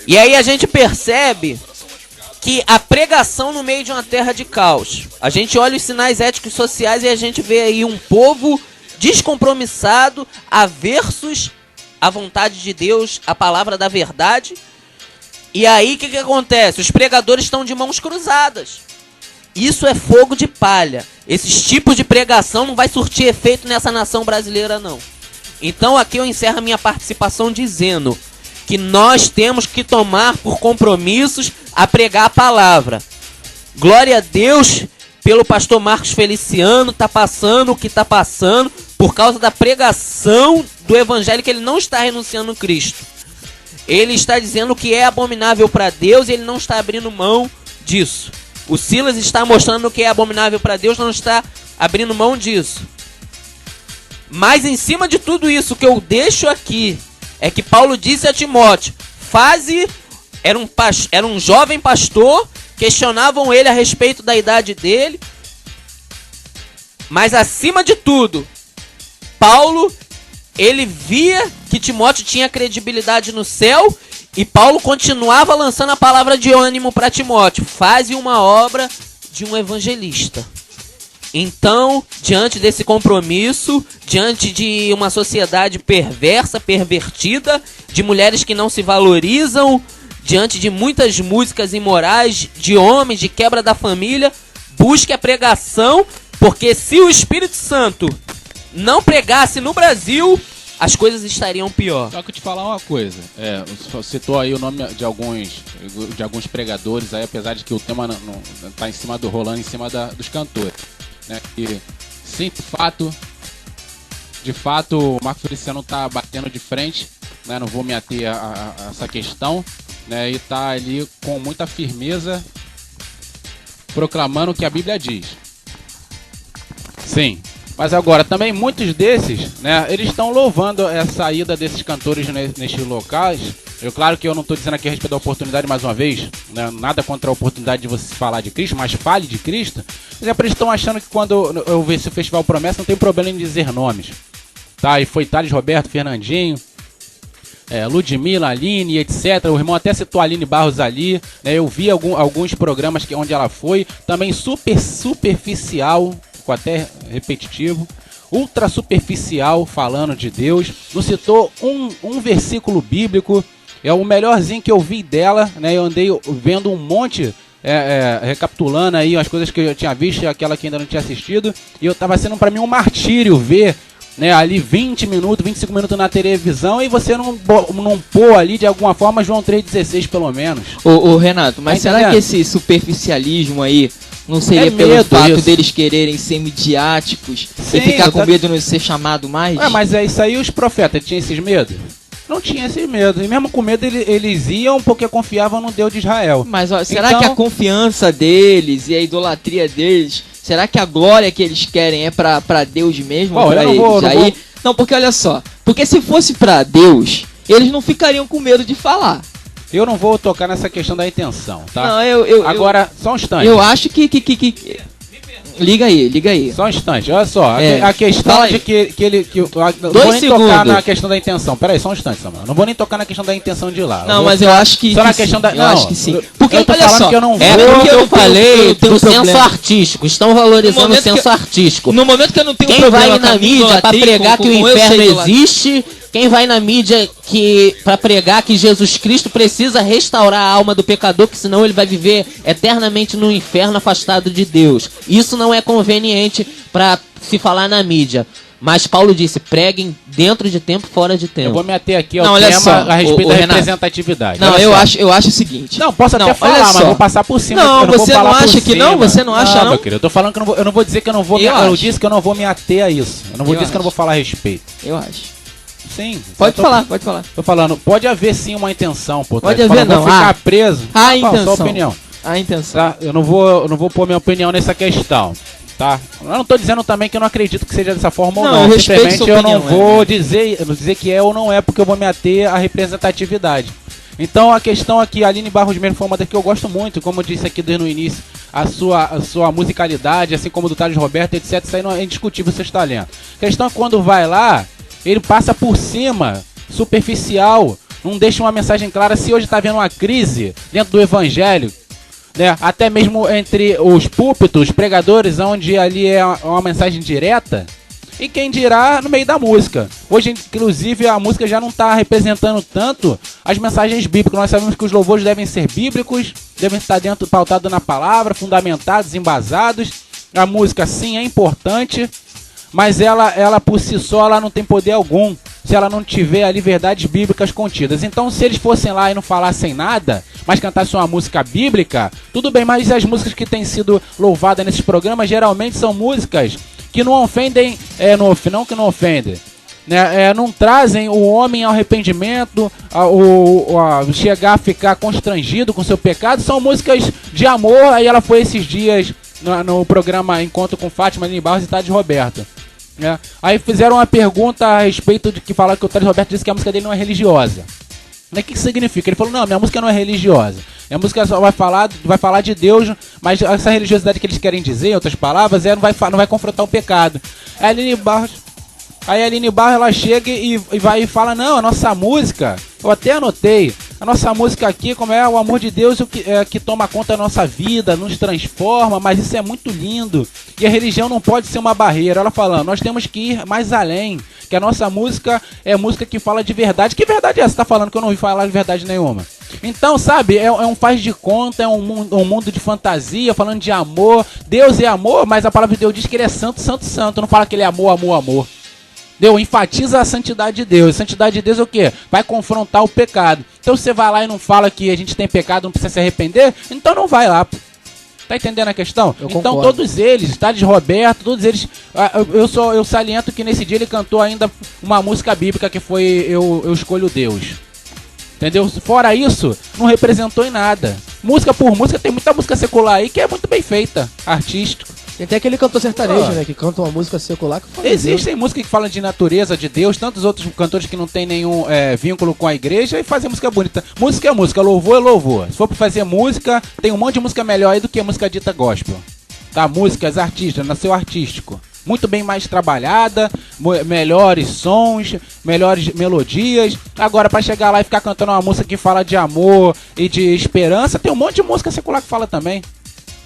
E aí a gente percebe que a pregação no meio de uma terra de caos, a gente olha os sinais éticos e sociais e a gente vê aí um povo descompromissado, aversos à vontade de Deus, à palavra da verdade. E aí o que acontece? Os pregadores estão de mãos cruzadas. Isso é fogo de palha. Esses tipos de pregação não vai surtir efeito nessa nação brasileira, não. Então aqui eu encerro a minha participação dizendo que nós temos que tomar por compromissos a pregar a palavra. Glória a Deus pelo pastor Marcos Feliciano, tá passando o que tá passando, por causa da pregação do evangelho, que ele não está renunciando a Cristo. Ele está dizendo que é abominável para Deus e ele não está abrindo mão disso. O Silas está mostrando que é abominável para Deus, não está abrindo mão disso. Mas em cima de tudo isso, que eu deixo aqui é que Paulo disse a Timóteo: era um jovem pastor, questionavam ele a respeito da idade dele, mas acima de tudo, Paulo, ele via que Timóteo tinha credibilidade no céu, e Paulo continuava lançando a palavra de ânimo para Timóteo: faze uma obra de um evangelista. Então, diante desse compromisso, diante de uma sociedade perversa, pervertida, de mulheres que não se valorizam, diante de muitas músicas imorais, de homens, de quebra da família, busque a pregação, porque se o Espírito Santo não pregasse no Brasil, as coisas estariam pior. Só que eu te falar uma coisa, você citou aí o nome de alguns pregadores, aí, apesar de que o tema não tá em cima rolando em cima dos cantores, né? E sim, de fato, o Marco Feliciano tá batendo de frente, né? Não vou me ater a essa questão, né? E tá ali com muita firmeza proclamando o que a Bíblia diz. Sim. Mas agora, também muitos desses, né, eles estão louvando a saída desses cantores nestes locais. Claro que eu não estou dizendo aqui a respeito da oportunidade, mais uma vez, né, nada contra a oportunidade de você falar de Cristo, mas fale de Cristo. Mas eles estão achando que quando eu ver esse Festival Promessa, não tem problema em dizer nomes. Tá? E foi Thales Roberto, Fernandinho, Ludmilla, Aline, etc. O irmão até citou a Aline Barros ali, né, eu vi alguns programas onde ela foi, também superficial, ficou até repetitivo, ultra superficial, falando de Deus, não citou um versículo bíblico. É o melhorzinho que eu vi dela, né? Eu andei vendo um monte, recapitulando aí as coisas que eu tinha visto e aquela que ainda não tinha assistido, e eu tava sendo para mim um martírio ver, né, ali 20 minutos, 25 minutos na televisão, e você não pôr ali de alguma forma João 3,16 pelo menos. Ô Renato, mas será que esse superficialismo aí não seria pelo fato deles quererem ser midiáticos? Sim, e ficar com medo de não ser chamado mais? Mas é isso aí, os profetas tinham esses medos? Não tinha esse medo. E mesmo com medo eles iam porque confiavam no Deus de Israel. Mas ó, será que a confiança deles e a idolatria deles, será que a glória que eles querem é pra Deus mesmo? Bom, Não, porque olha só, porque se fosse pra Deus, eles não ficariam com medo de falar. Eu não vou tocar nessa questão da intenção, tá? Não, Agora, só um instante. Eu acho que... Liga aí. Só um instante, olha só. A questão de que ele... não vou nem tocar na questão da intenção. Peraí, só um instante, Samuel. Não vou nem tocar na questão da intenção de ir lá. Não, mas eu acho que... Só na questão da... Eu acho que sim. Porque eu tô falando que eu não vou... porque eu falei do senso artístico. Estão valorizando o senso artístico. No momento que eu não tenho quem vai na mídia pra pregar que o inferno existe... Quem vai na mídia para pregar que Jesus Cristo precisa restaurar a alma do pecador, que senão ele vai viver eternamente no inferno afastado de Deus. Isso não é conveniente para se falar na mídia. Mas Paulo disse, preguem dentro de tempo, fora de tempo. Eu vou me ater aqui ao tema a respeito da representatividade. Não, eu acho o seguinte. Não, posso até falar, mas vou passar por cima. Não, você não acha que não? Você não acha não? Meu querido, eu tô falando que eu não vou dizer que eu não vou... Eu disse que eu não vou me ater a isso. Eu não vou dizer que eu não vou falar a respeito. Eu acho. Sim. Pode falar. Tô falando, pode haver sim uma intenção, pô. Pode haver, não. Vou ficar preso. A intenção. Sua opinião. A intenção. Tá? Eu não vou pôr minha opinião nessa questão, tá? Eu não tô dizendo também que eu não acredito que seja dessa forma ou não. Simplesmente eu não vou dizer que é ou não é, porque eu vou me ater à representatividade. Então a questão aqui, a Aline Barros mesmo foi uma das que eu gosto muito, como eu disse aqui desde o início, a sua musicalidade, assim como do Thales Roberto, etc. Isso aí não é indiscutível, seus talentos. A questão é que quando vai lá, ele passa por cima, superficial, não deixa uma mensagem clara. Se hoje está havendo uma crise dentro do evangelho, né, até mesmo entre os púlpitos, os pregadores, onde ali é uma mensagem direta, e quem dirá no meio da música. Hoje, inclusive, a música já não está representando tanto as mensagens bíblicas. Nós sabemos que os louvores devem ser bíblicos, devem estar pautados na palavra, fundamentados, embasados. A música, sim, é importante, mas ela por si só ela não tem poder algum se ela não tiver ali verdades bíblicas contidas. Então, se eles fossem lá e não falassem nada, mas cantassem uma música bíblica, tudo bem, mas as músicas que têm sido louvadas nesses programas geralmente são músicas que não ofendem, não que não ofendem, né, não trazem o homem ao arrependimento, a chegar a ficar constrangido com seu pecado. São músicas de amor. Aí ela foi esses dias no programa Encontro com Fátima, Aline Barros e Thales Roberto. Né? Aí fizeram uma pergunta a respeito de que falaram que o Thales Roberto disse que a música dele não é religiosa. O que significa? Ele falou, não, minha música não é religiosa. Minha música só vai falar de Deus, mas essa religiosidade que eles querem dizer, em outras palavras, não vai confrontar o pecado. Aí a Aline Barros ela chega e vai e fala, não, a nossa música, eu até anotei, a nossa música aqui, como é o amor de Deus que toma conta da nossa vida, nos transforma, mas isso é muito lindo. E a religião não pode ser uma barreira. Ela falando, nós temos que ir mais além, que a nossa música é música que fala de verdade. Que verdade é essa? Você tá falando que eu não ouvi falar de verdade nenhuma. Então, sabe, é um faz de conta, é um mundo de fantasia, falando de amor. Deus é amor, mas a palavra de Deus diz que ele é santo, santo, santo. Não fala que ele é amor, amor, amor. Deus enfatiza a santidade de Deus. Santidade de Deus é o quê? Vai confrontar o pecado. Então você vai lá e não fala que a gente tem pecado, não precisa se arrepender, então não vai lá. Tá entendendo a questão? Então todos eles, Thales Roberto, todos eles, eu saliento que nesse dia ele cantou ainda uma música bíblica que foi Eu Escolho Deus. Entendeu? Fora isso, não representou em nada. Música por música, tem muita música secular aí que é muito bem feita, artístico. Tem até aquele cantor sertanejo, né? Que canta uma música secular que fala. Existem músicas que falam de natureza, de Deus, tantos outros cantores que não tem nenhum vínculo com a igreja e fazem música bonita. Música é música, louvor é louvor. Se for pra fazer música, tem um monte de música melhor aí do que a música dita gospel. Tá? Músicas artistas, nasceu artístico. Muito bem mais trabalhada, melhores sons, melhores melodias. Agora, pra chegar lá e ficar cantando uma música que fala de amor e de esperança, tem um monte de música secular que fala também.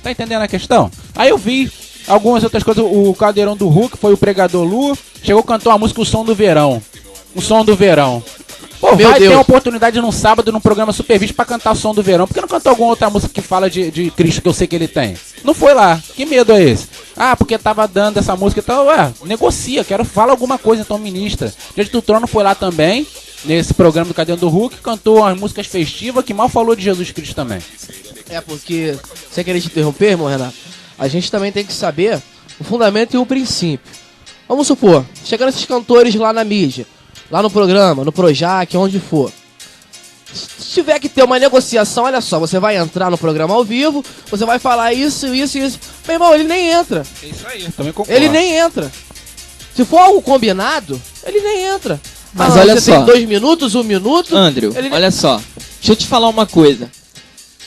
Tá entendendo a questão? Aí eu vi algumas outras coisas. O Caldeirão do Hulk foi o pregador Lu. Chegou a cantar uma música, O Som do Verão. O Som do Verão. Pô, Meu vai Deus. ter a oportunidade num sábado, num programa Super Vídeo pra cantar O Som do Verão. Por que não cantou alguma outra música que fala de Cristo, que eu sei que ele tem? Não foi lá. Que medo é esse? Ah, porque tava dando essa música e tal. Negocia, fala alguma coisa, então ministra. Diante do Trono foi lá também, nesse programa do Caldeirão do Hulk, cantou umas músicas festivas que mal falou de Jesus Cristo também. Porque, sem querer te interromper, irmão Renato, a gente também tem que saber o fundamento e o princípio. Vamos supor, chegando esses cantores lá na mídia, lá no programa, no Projac, onde for. Se tiver que ter uma negociação, olha só, você vai entrar no programa ao vivo, você vai falar isso, isso e isso. Meu irmão, ele nem entra. É isso aí, também concordo. Ele nem entra. Se for algo combinado, ele nem entra. Mas olha você só. tem 2 minutos, 1 minuto. Andrew, olha só. Deixa eu te falar uma coisa.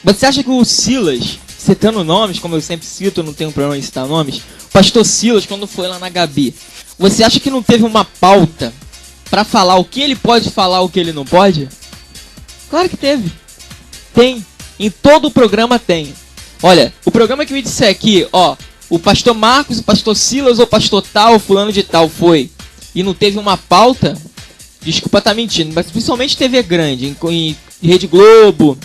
Você acha que o Silas, citando nomes, como eu sempre cito, eu não tenho problema em citar nomes, o pastor Silas, quando foi lá na Gabi, você acha que não teve uma pauta pra falar o que ele pode falar, o que ele não pode? Claro que teve. Tem. Em todo o programa tem. Olha, o programa que me disser aqui, ó, o pastor Marcos, o pastor Silas ou o pastor tal, fulano de tal foi, e não teve uma pauta, desculpa tá mentindo, mas principalmente TV grande, em Rede Globo,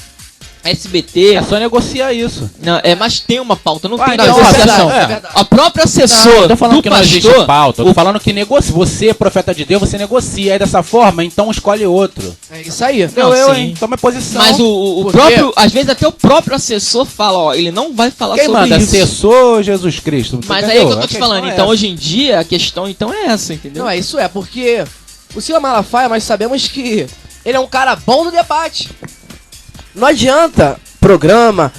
SBT. É só negociar isso. Não, mas tem uma pauta, não tem não, negociação. é verdade. A própria assessora Não tô falando do que não pastor, existe pauta, eu tô falando que negocia. Você, profeta de Deus, você negocia. Aí dessa forma, então escolhe outro. É isso aí. Não, eu, sim. hein? Toma posição. Mas o próprio, às vezes até o próprio assessor fala, ó, ele não vai falar Quem sobre manda? isso. Assessor Jesus Cristo. Mas Entendeu? aí é que eu tô A te questão falando. é Então, essa. hoje em dia, a questão então é essa, entendeu? Não, isso é, porque o Silas Malafaia, nós sabemos que ele é um cara bom no debate. Não adianta programa,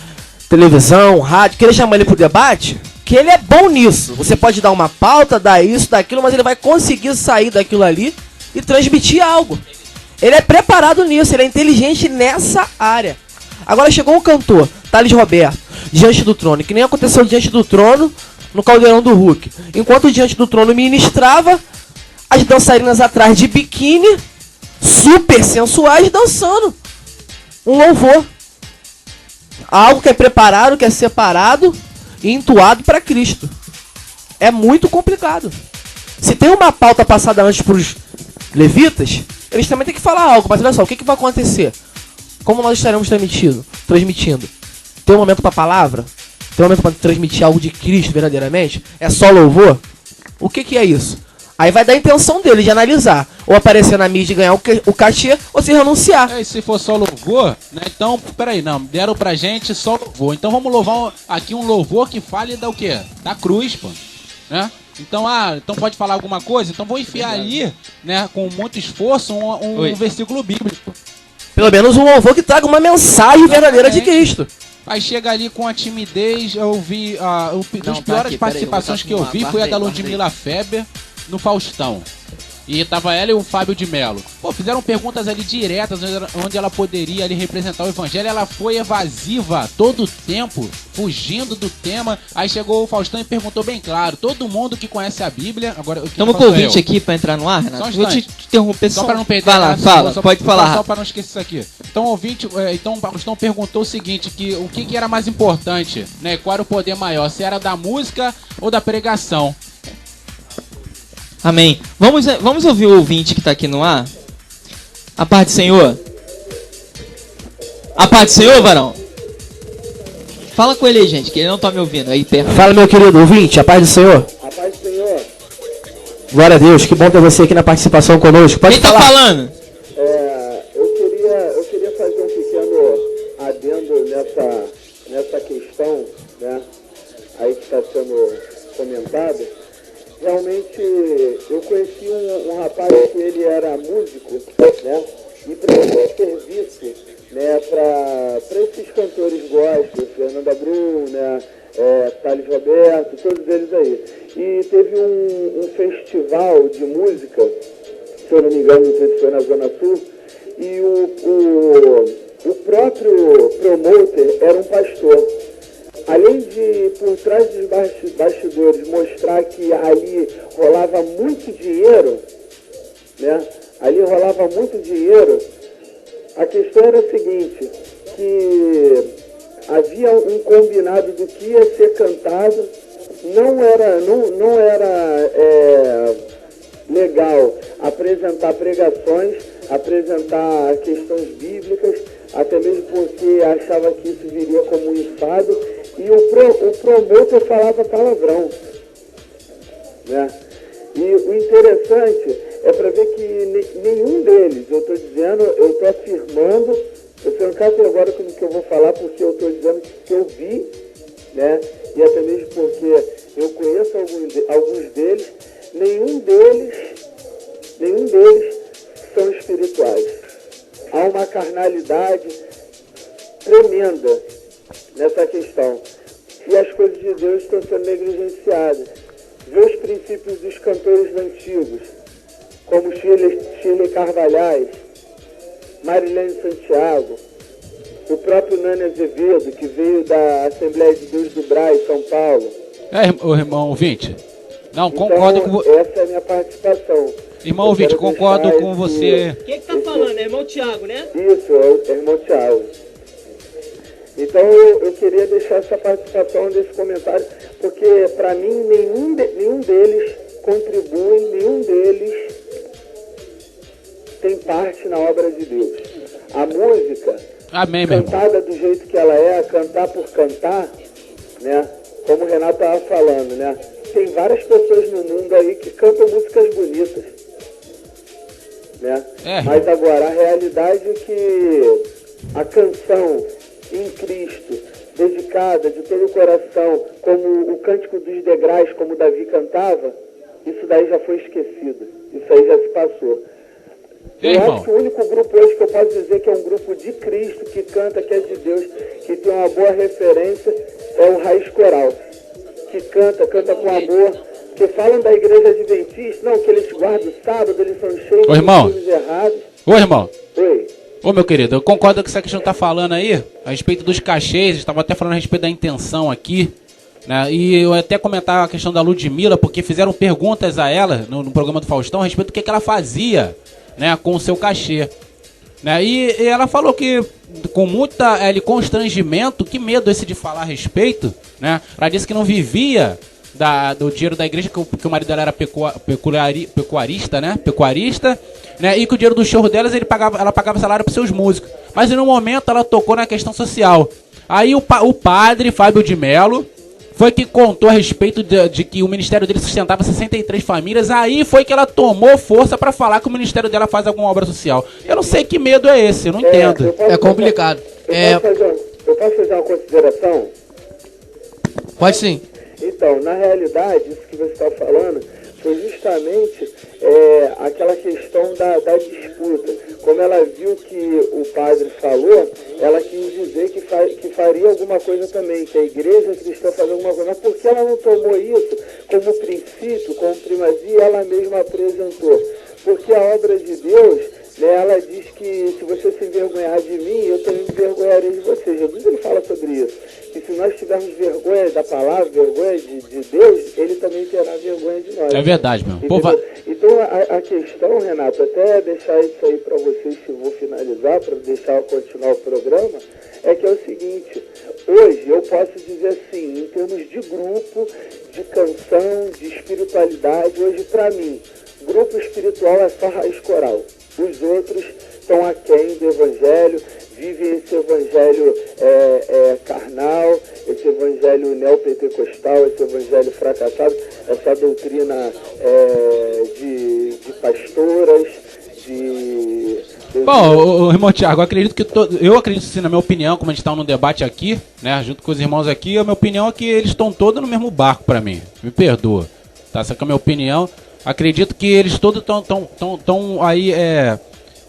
televisão, rádio, querer chamar ele pro debate, que ele é bom nisso. Você pode dar uma pauta, dar isso, daquilo, mas ele vai conseguir sair daquilo ali e transmitir algo. Ele é preparado nisso, ele é inteligente nessa área. Agora chegou um cantor, Thales Roberto, Diante do Trono, que nem aconteceu Diante do Trono no Caldeirão do Hulk. Enquanto o Diante do Trono ministrava, as dançarinas atrás de biquíni, super sensuais, dançando um louvor. Algo que é preparado, que é separado e entoado para Cristo. É muito complicado. Se tem uma pauta passada antes para os levitas, eles também têm que falar algo. Mas olha só, o que vai acontecer? Como nós estaremos transmitindo? Tem um momento para a palavra? Tem um momento para transmitir algo de Cristo verdadeiramente? É só louvor? O que é isso? Aí vai dar a intenção dele de analisar. Ou aparecer na mídia e ganhar o cachê, ou se renunciar. E se for só louvor, né? Então, peraí, não, deram pra gente só louvor. Então vamos louvar aqui um louvor que fale da o quê? Da cruz, pô. Né? Então, então pode falar alguma coisa? Então vou enfiar ali, né, com muito esforço, um versículo bíblico. Pelo menos um louvor que traga uma mensagem verdadeira de Cristo. Aí chega ali com a timidez, eu vi, das piores participações que eu vi foi a da Ludmilla Feber no Faustão. E tava ela e o Fábio de Mello. Pô, fizeram perguntas ali diretas, onde ela poderia ali representar o evangelho. Ela foi evasiva todo o tempo, fugindo do tema. Aí chegou o Faustão e perguntou bem claro. Todo mundo que conhece a Bíblia... Agora, estamos com o convite aqui pra entrar no ar, Renato? Vou te interromper só pra não perder. Vai lá, fala, pode falar. Só pra não esquecer isso aqui. Então o Faustão perguntou o seguinte, o que era mais importante, né? Qual era o poder maior? Se era da música ou da pregação? Amém. Vamos ouvir o ouvinte que está aqui no ar? A paz do Senhor. A paz do Senhor, varão. Fala com ele aí, gente, que ele não está me ouvindo. Aí perto. Fala, meu querido ouvinte, a paz do Senhor. A paz do Senhor. Glória a Deus, que bom ter você aqui na participação conosco. Pode Quem falar. Tá falando? Eu queria fazer um pequeno adendo nessa questão, né? Aí que está sendo comentado. Realmente, eu conheci um rapaz que ele era músico, né? E prestou serviço, né? Para esses cantores gospel, Fernanda Brum, né? Thales Roberto, todos eles aí. E teve um festival de música, se eu não me engano, não sei se foi na Zona Sul, e o próprio promoter era um pastor. Além de, por trás dos bastidores, mostrar que ali rolava muito dinheiro, né? Ali rolava muito dinheiro, a questão era a seguinte, que havia um combinado do que ia ser cantado, não era legal apresentar pregações, apresentar questões bíblicas, até mesmo porque achava que isso viria como um enfado. E o promotor falava palavrão, né? E o interessante é para ver que nenhum deles, eu estou afirmando, eu sou um categórico no que eu vou falar, porque eu estou dizendo que eu vi, né? E até mesmo porque eu conheço alguns deles, nenhum deles são espirituais. Há uma carnalidade tremenda nessa questão. E as coisas de Deus estão sendo negligenciadas. Vê os princípios dos cantores antigos, como Shirley Carvalhais, Marilene Santiago, o próprio Nani Azevedo, que veio da Assembleia de Deus do Braz, São Paulo. Irmão ouvinte, não, concordo com você. Essa é a minha participação. Irmão ouvinte, concordo com você. Quem que tá falando? É irmão Thiago, né? Isso, é o irmão Thiago. Então eu queria deixar essa participação desse comentário, porque para mim nenhum deles contribui, nenhum deles tem parte na obra de Deus. A música, amém, cantada do jeito que ela é, cantar por cantar, né? Como o Renato estava falando, né? Tem várias pessoas no mundo aí que cantam músicas bonitas, né? Mas agora a realidade é que a canção em Cristo, dedicada de todo o coração, como o Cântico dos Degraus, como Davi cantava, isso daí já foi esquecido. Isso aí já se passou. Eu acho que o único grupo hoje que eu posso dizer que é um grupo de Cristo, que canta, que é de Deus, que tem uma boa referência, é o Raiz Coral. Que canta com amor, que falam da igreja adventista, não, que eles guardam o sábado, eles são cheios de coisas erradas. Ô, irmão. Oi. Ô, meu querido, eu concordo com essa questão que tá falando aí, a respeito dos cachês, estava até falando a respeito da intenção aqui, né? E eu até comentar a questão da Ludmilla, porque fizeram perguntas a ela no programa do Faustão a respeito do que ela fazia, né, com o seu cachê, né? E ela falou que com muita constrangimento, que medo esse de falar a respeito, né? Ela disse que não vivia do dinheiro da igreja, que o marido dela era pecuarista, né? E que o dinheiro do show delas ela pagava salário para seus músicos. Mas no momento ela tocou na questão social. Aí o padre Fábio de Mello foi que contou a respeito de que o ministério dele sustentava 63 famílias. Aí foi que ela tomou força para falar que o ministério dela faz alguma obra social. Eu não sei que medo é esse, eu não entendo. É complicado. Eu posso fazer uma consideração? Pode sim. Então, na realidade, isso que você está falando foi justamente aquela questão da disputa. Como ela viu que o padre falou, ela quis dizer que faria alguma coisa também, que a igreja cristã faria alguma coisa. Mas por que ela não tomou isso como princípio, como primazia, ela mesma apresentou? Porque a obra de Deus, né, ela diz que se você se envergonhar de mim, eu também me envergonharei de você. Jesus ele fala sobre isso. E se nós tivermos vergonha da palavra, vergonha de Deus, ele também terá vergonha de nós. É verdade, meu. Então a questão, Renato, até deixar isso aí para vocês, se eu vou finalizar, para deixar continuar o programa, é que é o seguinte: hoje eu posso dizer assim, em termos de grupo, de canção, de espiritualidade, hoje para mim, grupo espiritual é só raiz coral. Os outros estão aquém do evangelho, vivem esse evangelho carnal, esse evangelho neopentecostal, esse evangelho fracassado, essa doutrina de pastoras, Bom, irmão Thiago, eu acredito sim, na minha opinião, como a gente está num debate aqui, né, junto com os irmãos aqui, a minha opinião é que eles estão todos no mesmo barco para mim. Me perdoa, tá? Essa é a minha opinião. Acredito que eles todos estão aí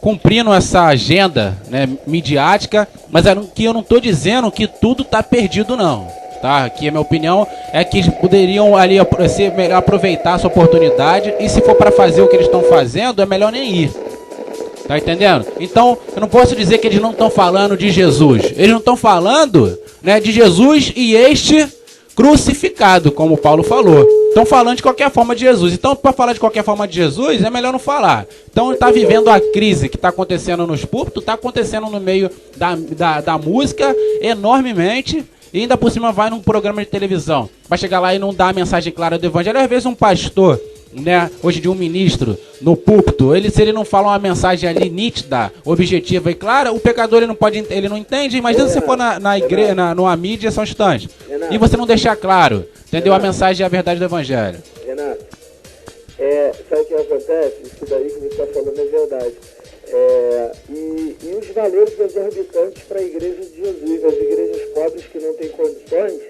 cumprindo essa agenda, né, midiática, mas que eu não estou dizendo que tudo está perdido, não. Tá? Aqui a minha opinião é que eles poderiam ali ser melhor aproveitar essa oportunidade, e se for para fazer o que eles estão fazendo, é melhor nem ir. Tá entendendo? Então, eu não posso dizer que eles não estão falando de Jesus. Eles não estão falando, né, de Jesus e este crucificado, como Paulo falou. Estão falando de qualquer forma de Jesus. Então, para falar de qualquer forma de Jesus, é melhor não falar. Então, está vivendo a crise que está acontecendo nos púlpitos, está acontecendo no meio da música enormemente, e ainda por cima vai num programa de televisão. Vai chegar lá e não dá a mensagem clara do evangelho. Às vezes um pastor, né, hoje de um ministro no púlpito, se ele não fala uma mensagem ali nítida, objetiva e clara, o pecador ele não entende. Imagina se você for na igreja, numa mídia só um instante, e você não deixar claro, entendeu, a mensagem e a verdade do evangelho. Renato, sabe o que acontece? Isso daí que você está falando é verdade. E os valores exorbitantes para a igreja de Jesus, as igrejas pobres que não têm condições,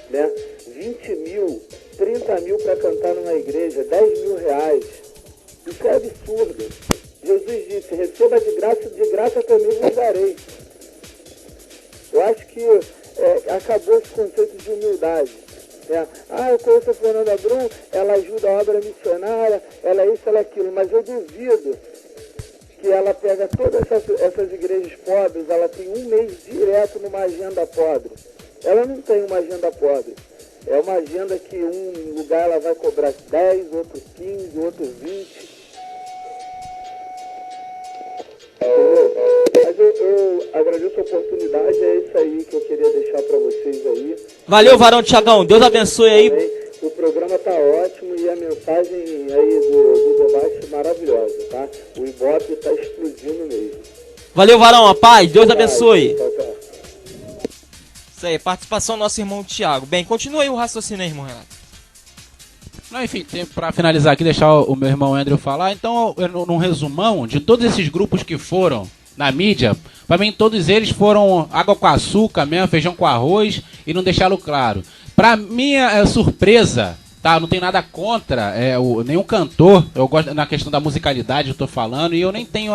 né? 20 mil, 30 mil para cantar numa igreja, 10 mil reais. Isso é absurdo. Jesus disse: receba de graça também vos darei. Eu acho que acabou esse conceito de humildade. Eu conheço a Fernanda Brum, ela ajuda a obra missionária, ela é isso, ela é aquilo, mas eu duvido que ela pega todas essas igrejas pobres, ela tem um mês direto numa agenda pobre. Ela não tem uma agenda pobre. É uma agenda que um lugar ela vai cobrar 10, outro 15, outro 20. Mas eu agradeço a oportunidade, é isso aí que eu queria deixar para vocês aí. Valeu, varão Thiagão, Deus abençoe aí. O programa tá ótimo e a mensagem aí do debate maravilhosa, tá? O Ibope tá explodindo mesmo. Valeu, varão, a paz, Deus abençoe. Tchau. Isso aí, participação do nosso irmão Thiago. Bem, continua aí o raciocínio aí, irmão Renato. Não, enfim, para finalizar aqui, deixar o meu irmão Andrew falar. Então, num resumão de todos esses grupos que foram na mídia, para mim todos eles foram água com açúcar mesmo, feijão com arroz, e não deixaram claro. Para minha surpresa, tá? Não tem nada contra nenhum cantor. Eu gosto na questão da musicalidade, eu tô falando, e eu nem tenho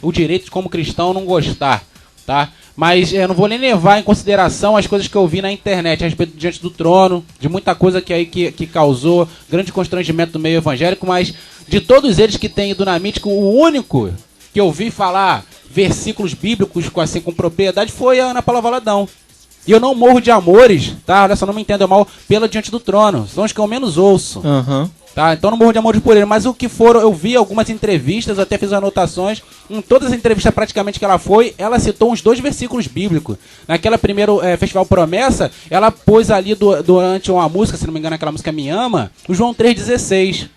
o direito, como cristão, não gostar, tá? Mas eu não vou nem levar em consideração as coisas que eu vi na internet a respeito Diante do Trono, de muita coisa que causou grande constrangimento no meio evangélico, mas de todos eles que têm ido na mítica, o único que eu vi falar versículos bíblicos assim, com propriedade foi a Ana Paula Valadão. E eu não morro de amores, tá? Olha só, não me entenda mal, pela Diante do Trono. São os que eu menos ouço. Tá? Então não morro de amores por ele. Mas o que foram, eu vi algumas entrevistas, até fiz anotações. Em todas as entrevistas praticamente que ela foi, ela citou uns 2 versículos bíblicos. Naquela primeiro Festival Promessa, ela pôs ali durante uma música, se não me engano, aquela música Me Ama, o João 3,16.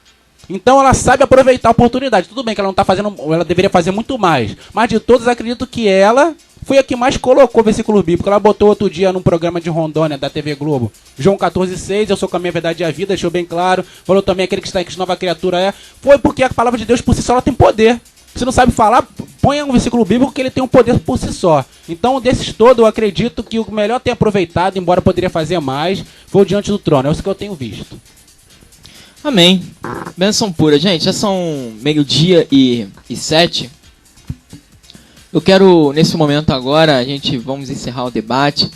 Então ela sabe aproveitar a oportunidade. Tudo bem que ela não tá fazendo, ela deveria fazer muito mais. Mas de todos, acredito que ela foi a que mais colocou versículo bíblico. Ela botou outro dia num programa de Rondônia, da TV Globo, João 14,6, eu sou o caminho, a verdade e a vida, deixou bem claro. Falou também aquele que está em que nova criatura é. Foi porque a palavra de Deus por si só ela tem poder. Você não sabe falar, ponha um versículo bíblico que ele tem um poder por si só. Então, desses todos, eu acredito que o melhor ter aproveitado, embora poderia fazer mais, foi o Diante do Trono. É isso que eu tenho visto. Amém. Bênção pura. Gente, já são 12:07. Eu quero, nesse momento agora, vamos encerrar o debate.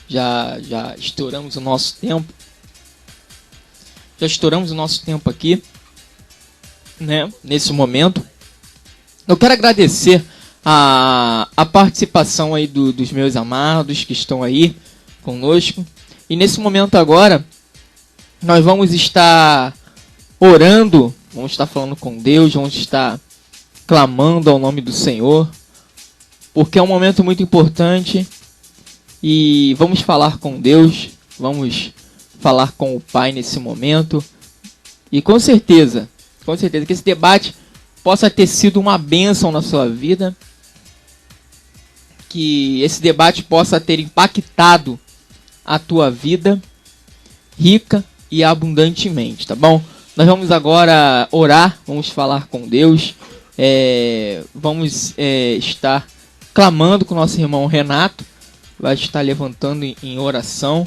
Já estouramos o nosso tempo. Já estouramos o nosso tempo aqui, né? Nesse momento. Eu quero agradecer a participação aí dos meus amados que estão aí conosco. E nesse momento agora, nós vamos estar orando, vamos estar falando com Deus, vamos estar clamando ao nome do Senhor, porque é um momento muito importante e vamos falar com Deus, vamos falar com o Pai nesse momento e com certeza que esse debate possa ter sido uma bênção na sua vida, que esse debate possa ter impactado a tua vida rica e abundantemente, tá bom? Nós vamos agora orar, vamos falar com Deus, vamos estar clamando com o nosso irmão Renato, vai estar levantando em oração,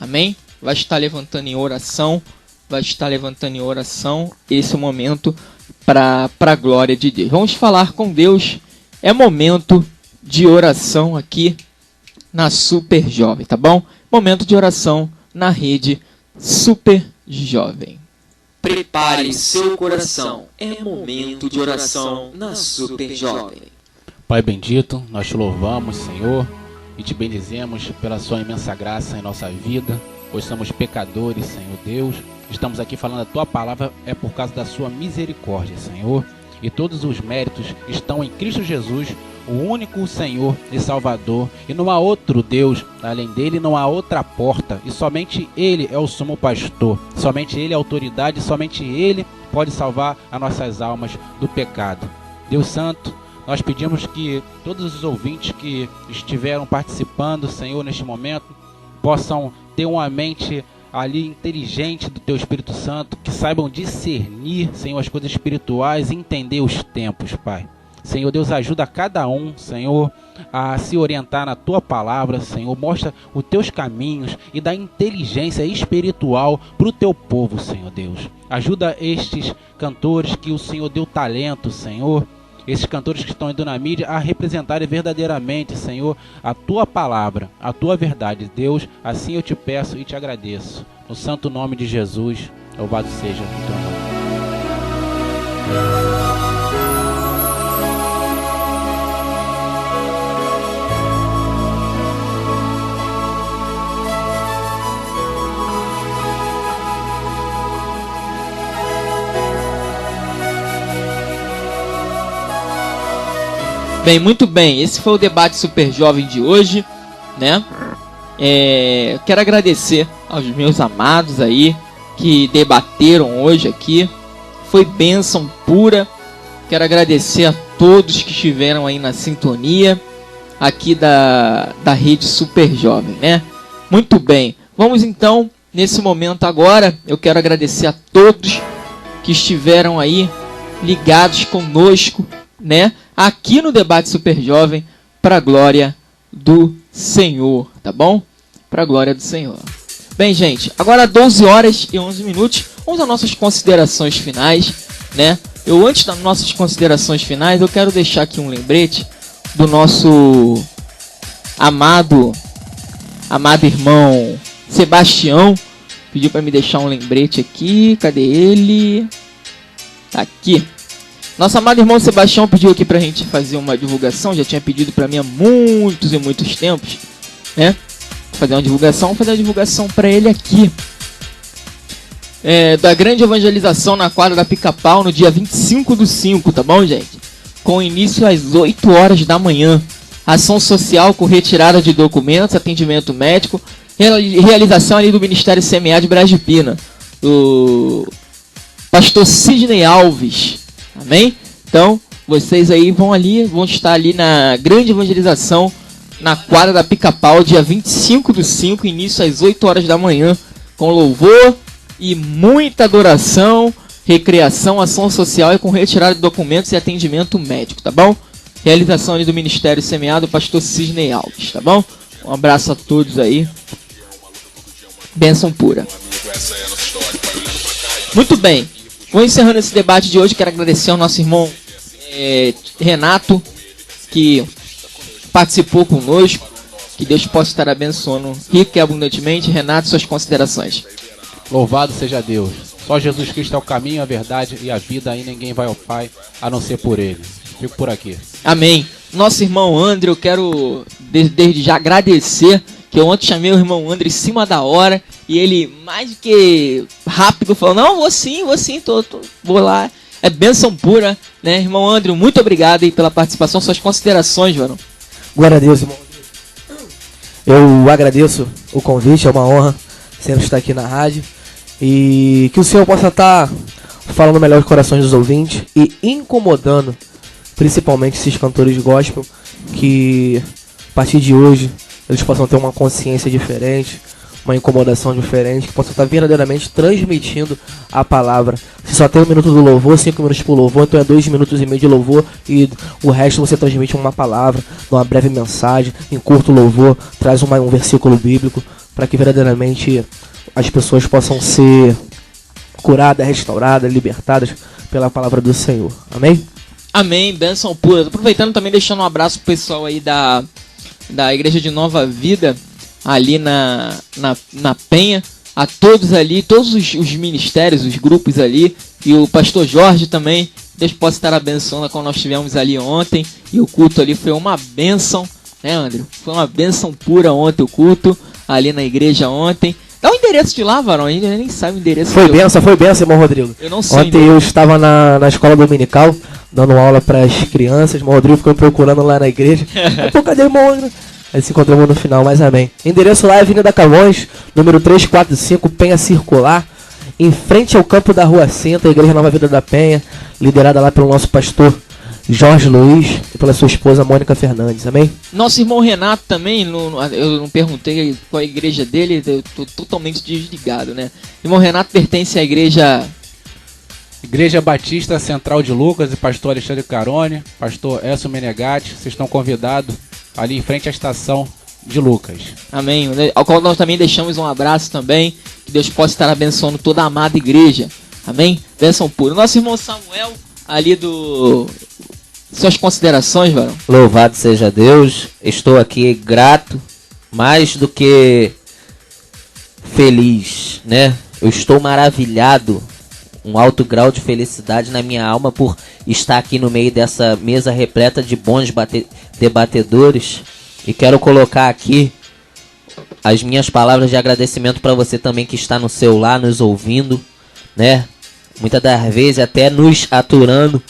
amém? Vai estar levantando em oração esse momento para a glória de Deus. Vamos falar com Deus, é momento de oração aqui na Super Jovem, tá bom? Momento de oração na rede Super Jovem. Prepare seu coração, é momento de oração na Super Jovem. Pai bendito, nós te louvamos, Senhor, e te bendizemos pela sua imensa graça em nossa vida, pois somos pecadores, Senhor Deus. Estamos aqui falando a tua palavra, é por causa da sua misericórdia, Senhor. E todos os méritos estão em Cristo Jesus, o único Senhor e Salvador. E não há outro Deus, além dele não há outra porta. E somente Ele é o sumo pastor. Somente Ele é a autoridade, somente Ele pode salvar as nossas almas do pecado. Deus Santo, nós pedimos que todos os ouvintes que estiveram participando, Senhor, neste momento, possam ter uma mente ali inteligente do Teu Espírito Santo, que saibam discernir, Senhor, as coisas espirituais e entender os tempos, Pai. Senhor Deus, ajuda cada um, Senhor, a se orientar na Tua palavra, Senhor. Mostra os Teus caminhos e dá inteligência espiritual para o Teu povo, Senhor Deus. Ajuda estes cantores que o Senhor deu talento, Senhor. Esses cantores que estão indo na mídia a representarem verdadeiramente, Senhor, a Tua palavra, a Tua verdade. Deus, assim eu te peço e te agradeço. No santo nome de Jesus, louvado seja o Teu nome. Bem, muito bem, esse foi o debate Super Jovem de hoje, né? Quero agradecer aos meus amados aí que debateram hoje aqui, foi bênção pura. Quero agradecer a todos que estiveram aí na sintonia aqui da rede Super Jovem, né? Muito bem, vamos então, nesse momento agora, eu quero agradecer a todos que estiveram aí ligados conosco, né? Aqui no debate Super Jovem, para a glória do Senhor, tá bom? Para a glória do Senhor. Bem, gente, agora 12h11, vamos às nossas considerações finais, né? Antes das nossas considerações finais, eu quero deixar aqui um lembrete do nosso amado irmão Sebastião. Pediu para me deixar um lembrete aqui, cadê ele? Tá aqui. Nosso amado irmão Sebastião pediu aqui pra gente fazer uma divulgação, já tinha pedido pra mim há muitos e muitos tempos, né? Fazer uma divulgação pra ele aqui. Da grande evangelização na quadra da Pica-Pau no dia 25/5, tá bom, gente? Com início às 8 horas da manhã. Ação social com retirada de documentos, atendimento médico, realização ali do Ministério CMA de Brasipina. O pastor Sidney Alves. Amém? Então, vocês aí vão estar ali na grande evangelização na quadra da Pica-Pau, dia 25/5, início às 8 horas da manhã, com louvor e muita adoração, recreação, ação social e com retirada de documentos e atendimento médico, tá bom? Realização ali do Ministério Semeado, pastor Cisney Alves, tá bom? Um abraço a todos aí. Bênção pura. Muito bem. Vou encerrando esse debate de hoje. Quero agradecer ao nosso irmão Renato, que participou conosco. Que Deus possa estar abençoando rico e abundantemente. Renato, suas considerações. Louvado seja Deus. Só Jesus Cristo é o caminho, a verdade e a vida. E ninguém vai ao Pai a não ser por Ele. Fico por aqui. Amém. Nosso irmão André, eu quero desde já agradecer, que eu ontem chamei o irmão André em cima da hora e ele, mais do que rápido, falou, não, vou sim, vou lá. É bênção pura, né? Irmão André, muito obrigado aí pela participação, suas considerações, mano. Glória a Deus, irmão. Eu agradeço o convite, é uma honra sempre estar aqui na rádio. E que o Senhor possa estar falando melhor os corações dos ouvintes e incomodando principalmente esses cantores gospel, que a partir de hoje eles possam ter uma consciência diferente, uma incomodação diferente, que possam estar verdadeiramente transmitindo a palavra. Se só tem 1 minuto do louvor, 5 minutos pro louvor, então é 2 minutos e meio de louvor e o resto você transmite uma palavra, uma breve mensagem, em curto louvor, traz um versículo bíblico, para que verdadeiramente as pessoas possam ser curadas, restauradas, libertadas pela palavra do Senhor. Amém? Amém, bênção pura. Aproveitando também, deixando um abraço pro pessoal aí da Igreja de Nova Vida, ali na Penha, a todos ali, todos os ministérios, os grupos ali, e o pastor Jorge também, Deus possa estar abençoando, como nós tivemos ali ontem, e o culto ali foi uma bênção, né, André? Foi uma bênção pura ontem o culto, ali na igreja ontem. Dá o endereço de lá, varão, a gente nem sabe o endereço. Foi bênção, irmão Rodrigo. Eu não sei. Ontem eu estava na escola dominical, dando aula para as crianças, irmão Rodrigo ficou me procurando lá na igreja. Pô, cadê o irmão André? Aí se encontramos no final, mas amém. Endereço lá é Avenida Camões, número 345, Penha Circular, em frente ao campo da Rua Cinta, a Igreja Nova Vida da Penha, liderada lá pelo nosso pastor Jorge Luiz e pela sua esposa Mônica Fernandes, amém? Nosso irmão Renato também, eu não perguntei qual a igreja dele, eu tô totalmente desligado, né? Irmão Renato pertence à Igreja Batista Central de Lucas e pastor Alexandre Carone, pastor Elcio Menegatti, vocês estão convidados ali em frente à estação de Lucas. Amém. Ao qual nós também deixamos um abraço também, que Deus possa estar abençoando toda a amada igreja. Amém? Bênção pura. Nosso irmão Samuel, ali suas considerações, varão. Louvado seja Deus. Estou aqui grato, mais do que feliz, né? Eu estou maravilhado, um alto grau de felicidade na minha alma por estar aqui no meio dessa mesa repleta de bons debatedores. E quero colocar aqui as minhas palavras de agradecimento para você também que está no celular nos ouvindo, né? Muitas das vezes até nos aturando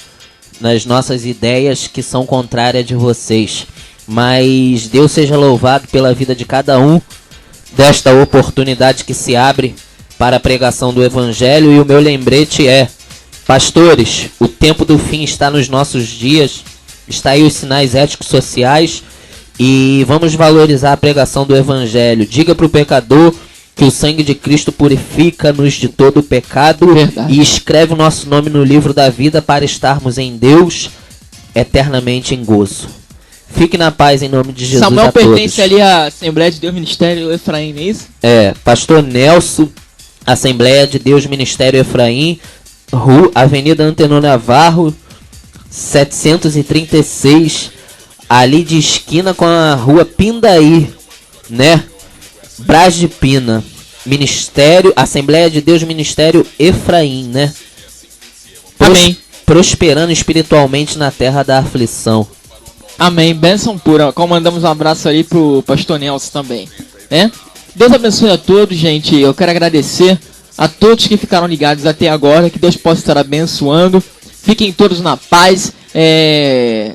nas nossas ideias que são contrárias de vocês. Mas Deus seja louvado pela vida de cada um, desta oportunidade que se abre para a pregação do Evangelho. E o meu lembrete é: pastores, o tempo do fim está nos nossos dias, está aí os sinais éticos sociais, e vamos valorizar a pregação do Evangelho. Diga para o pecador que o sangue de Cristo purifica-nos de todo o pecado. Verdade. E escreve o nosso nome no livro da vida para estarmos em Deus eternamente em gozo. Fique na paz em nome de Jesus. Samuel a todos. Pertence ali à Assembleia de Deus Ministério Efraim, não é isso? É, pastor Nelson, Assembleia de Deus Ministério Efraim, Avenida Antenor Navarro, 736, ali de esquina com a rua Pindaí, né? Brás de Pina, Ministério, Assembleia de Deus Ministério Efraim, né? Amém. Prosperando espiritualmente na terra da aflição. Amém, bênção pura. Comandamos um abraço ali pro pastor Nelson também, né? Deus abençoe a todos, gente. Eu quero agradecer a todos que ficaram ligados até agora, que Deus possa estar abençoando. Fiquem todos na paz.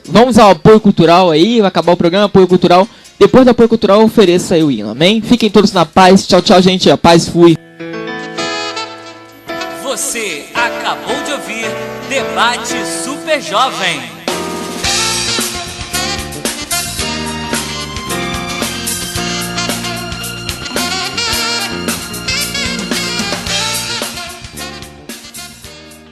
Vamos ao apoio cultural aí, vai acabar o programa, apoio cultural. Depois do apoio cultural, ofereça aí o hino, amém? Fiquem todos na paz. Tchau, tchau, gente. A paz, fui. Você acabou de ouvir Debate Super Jovem.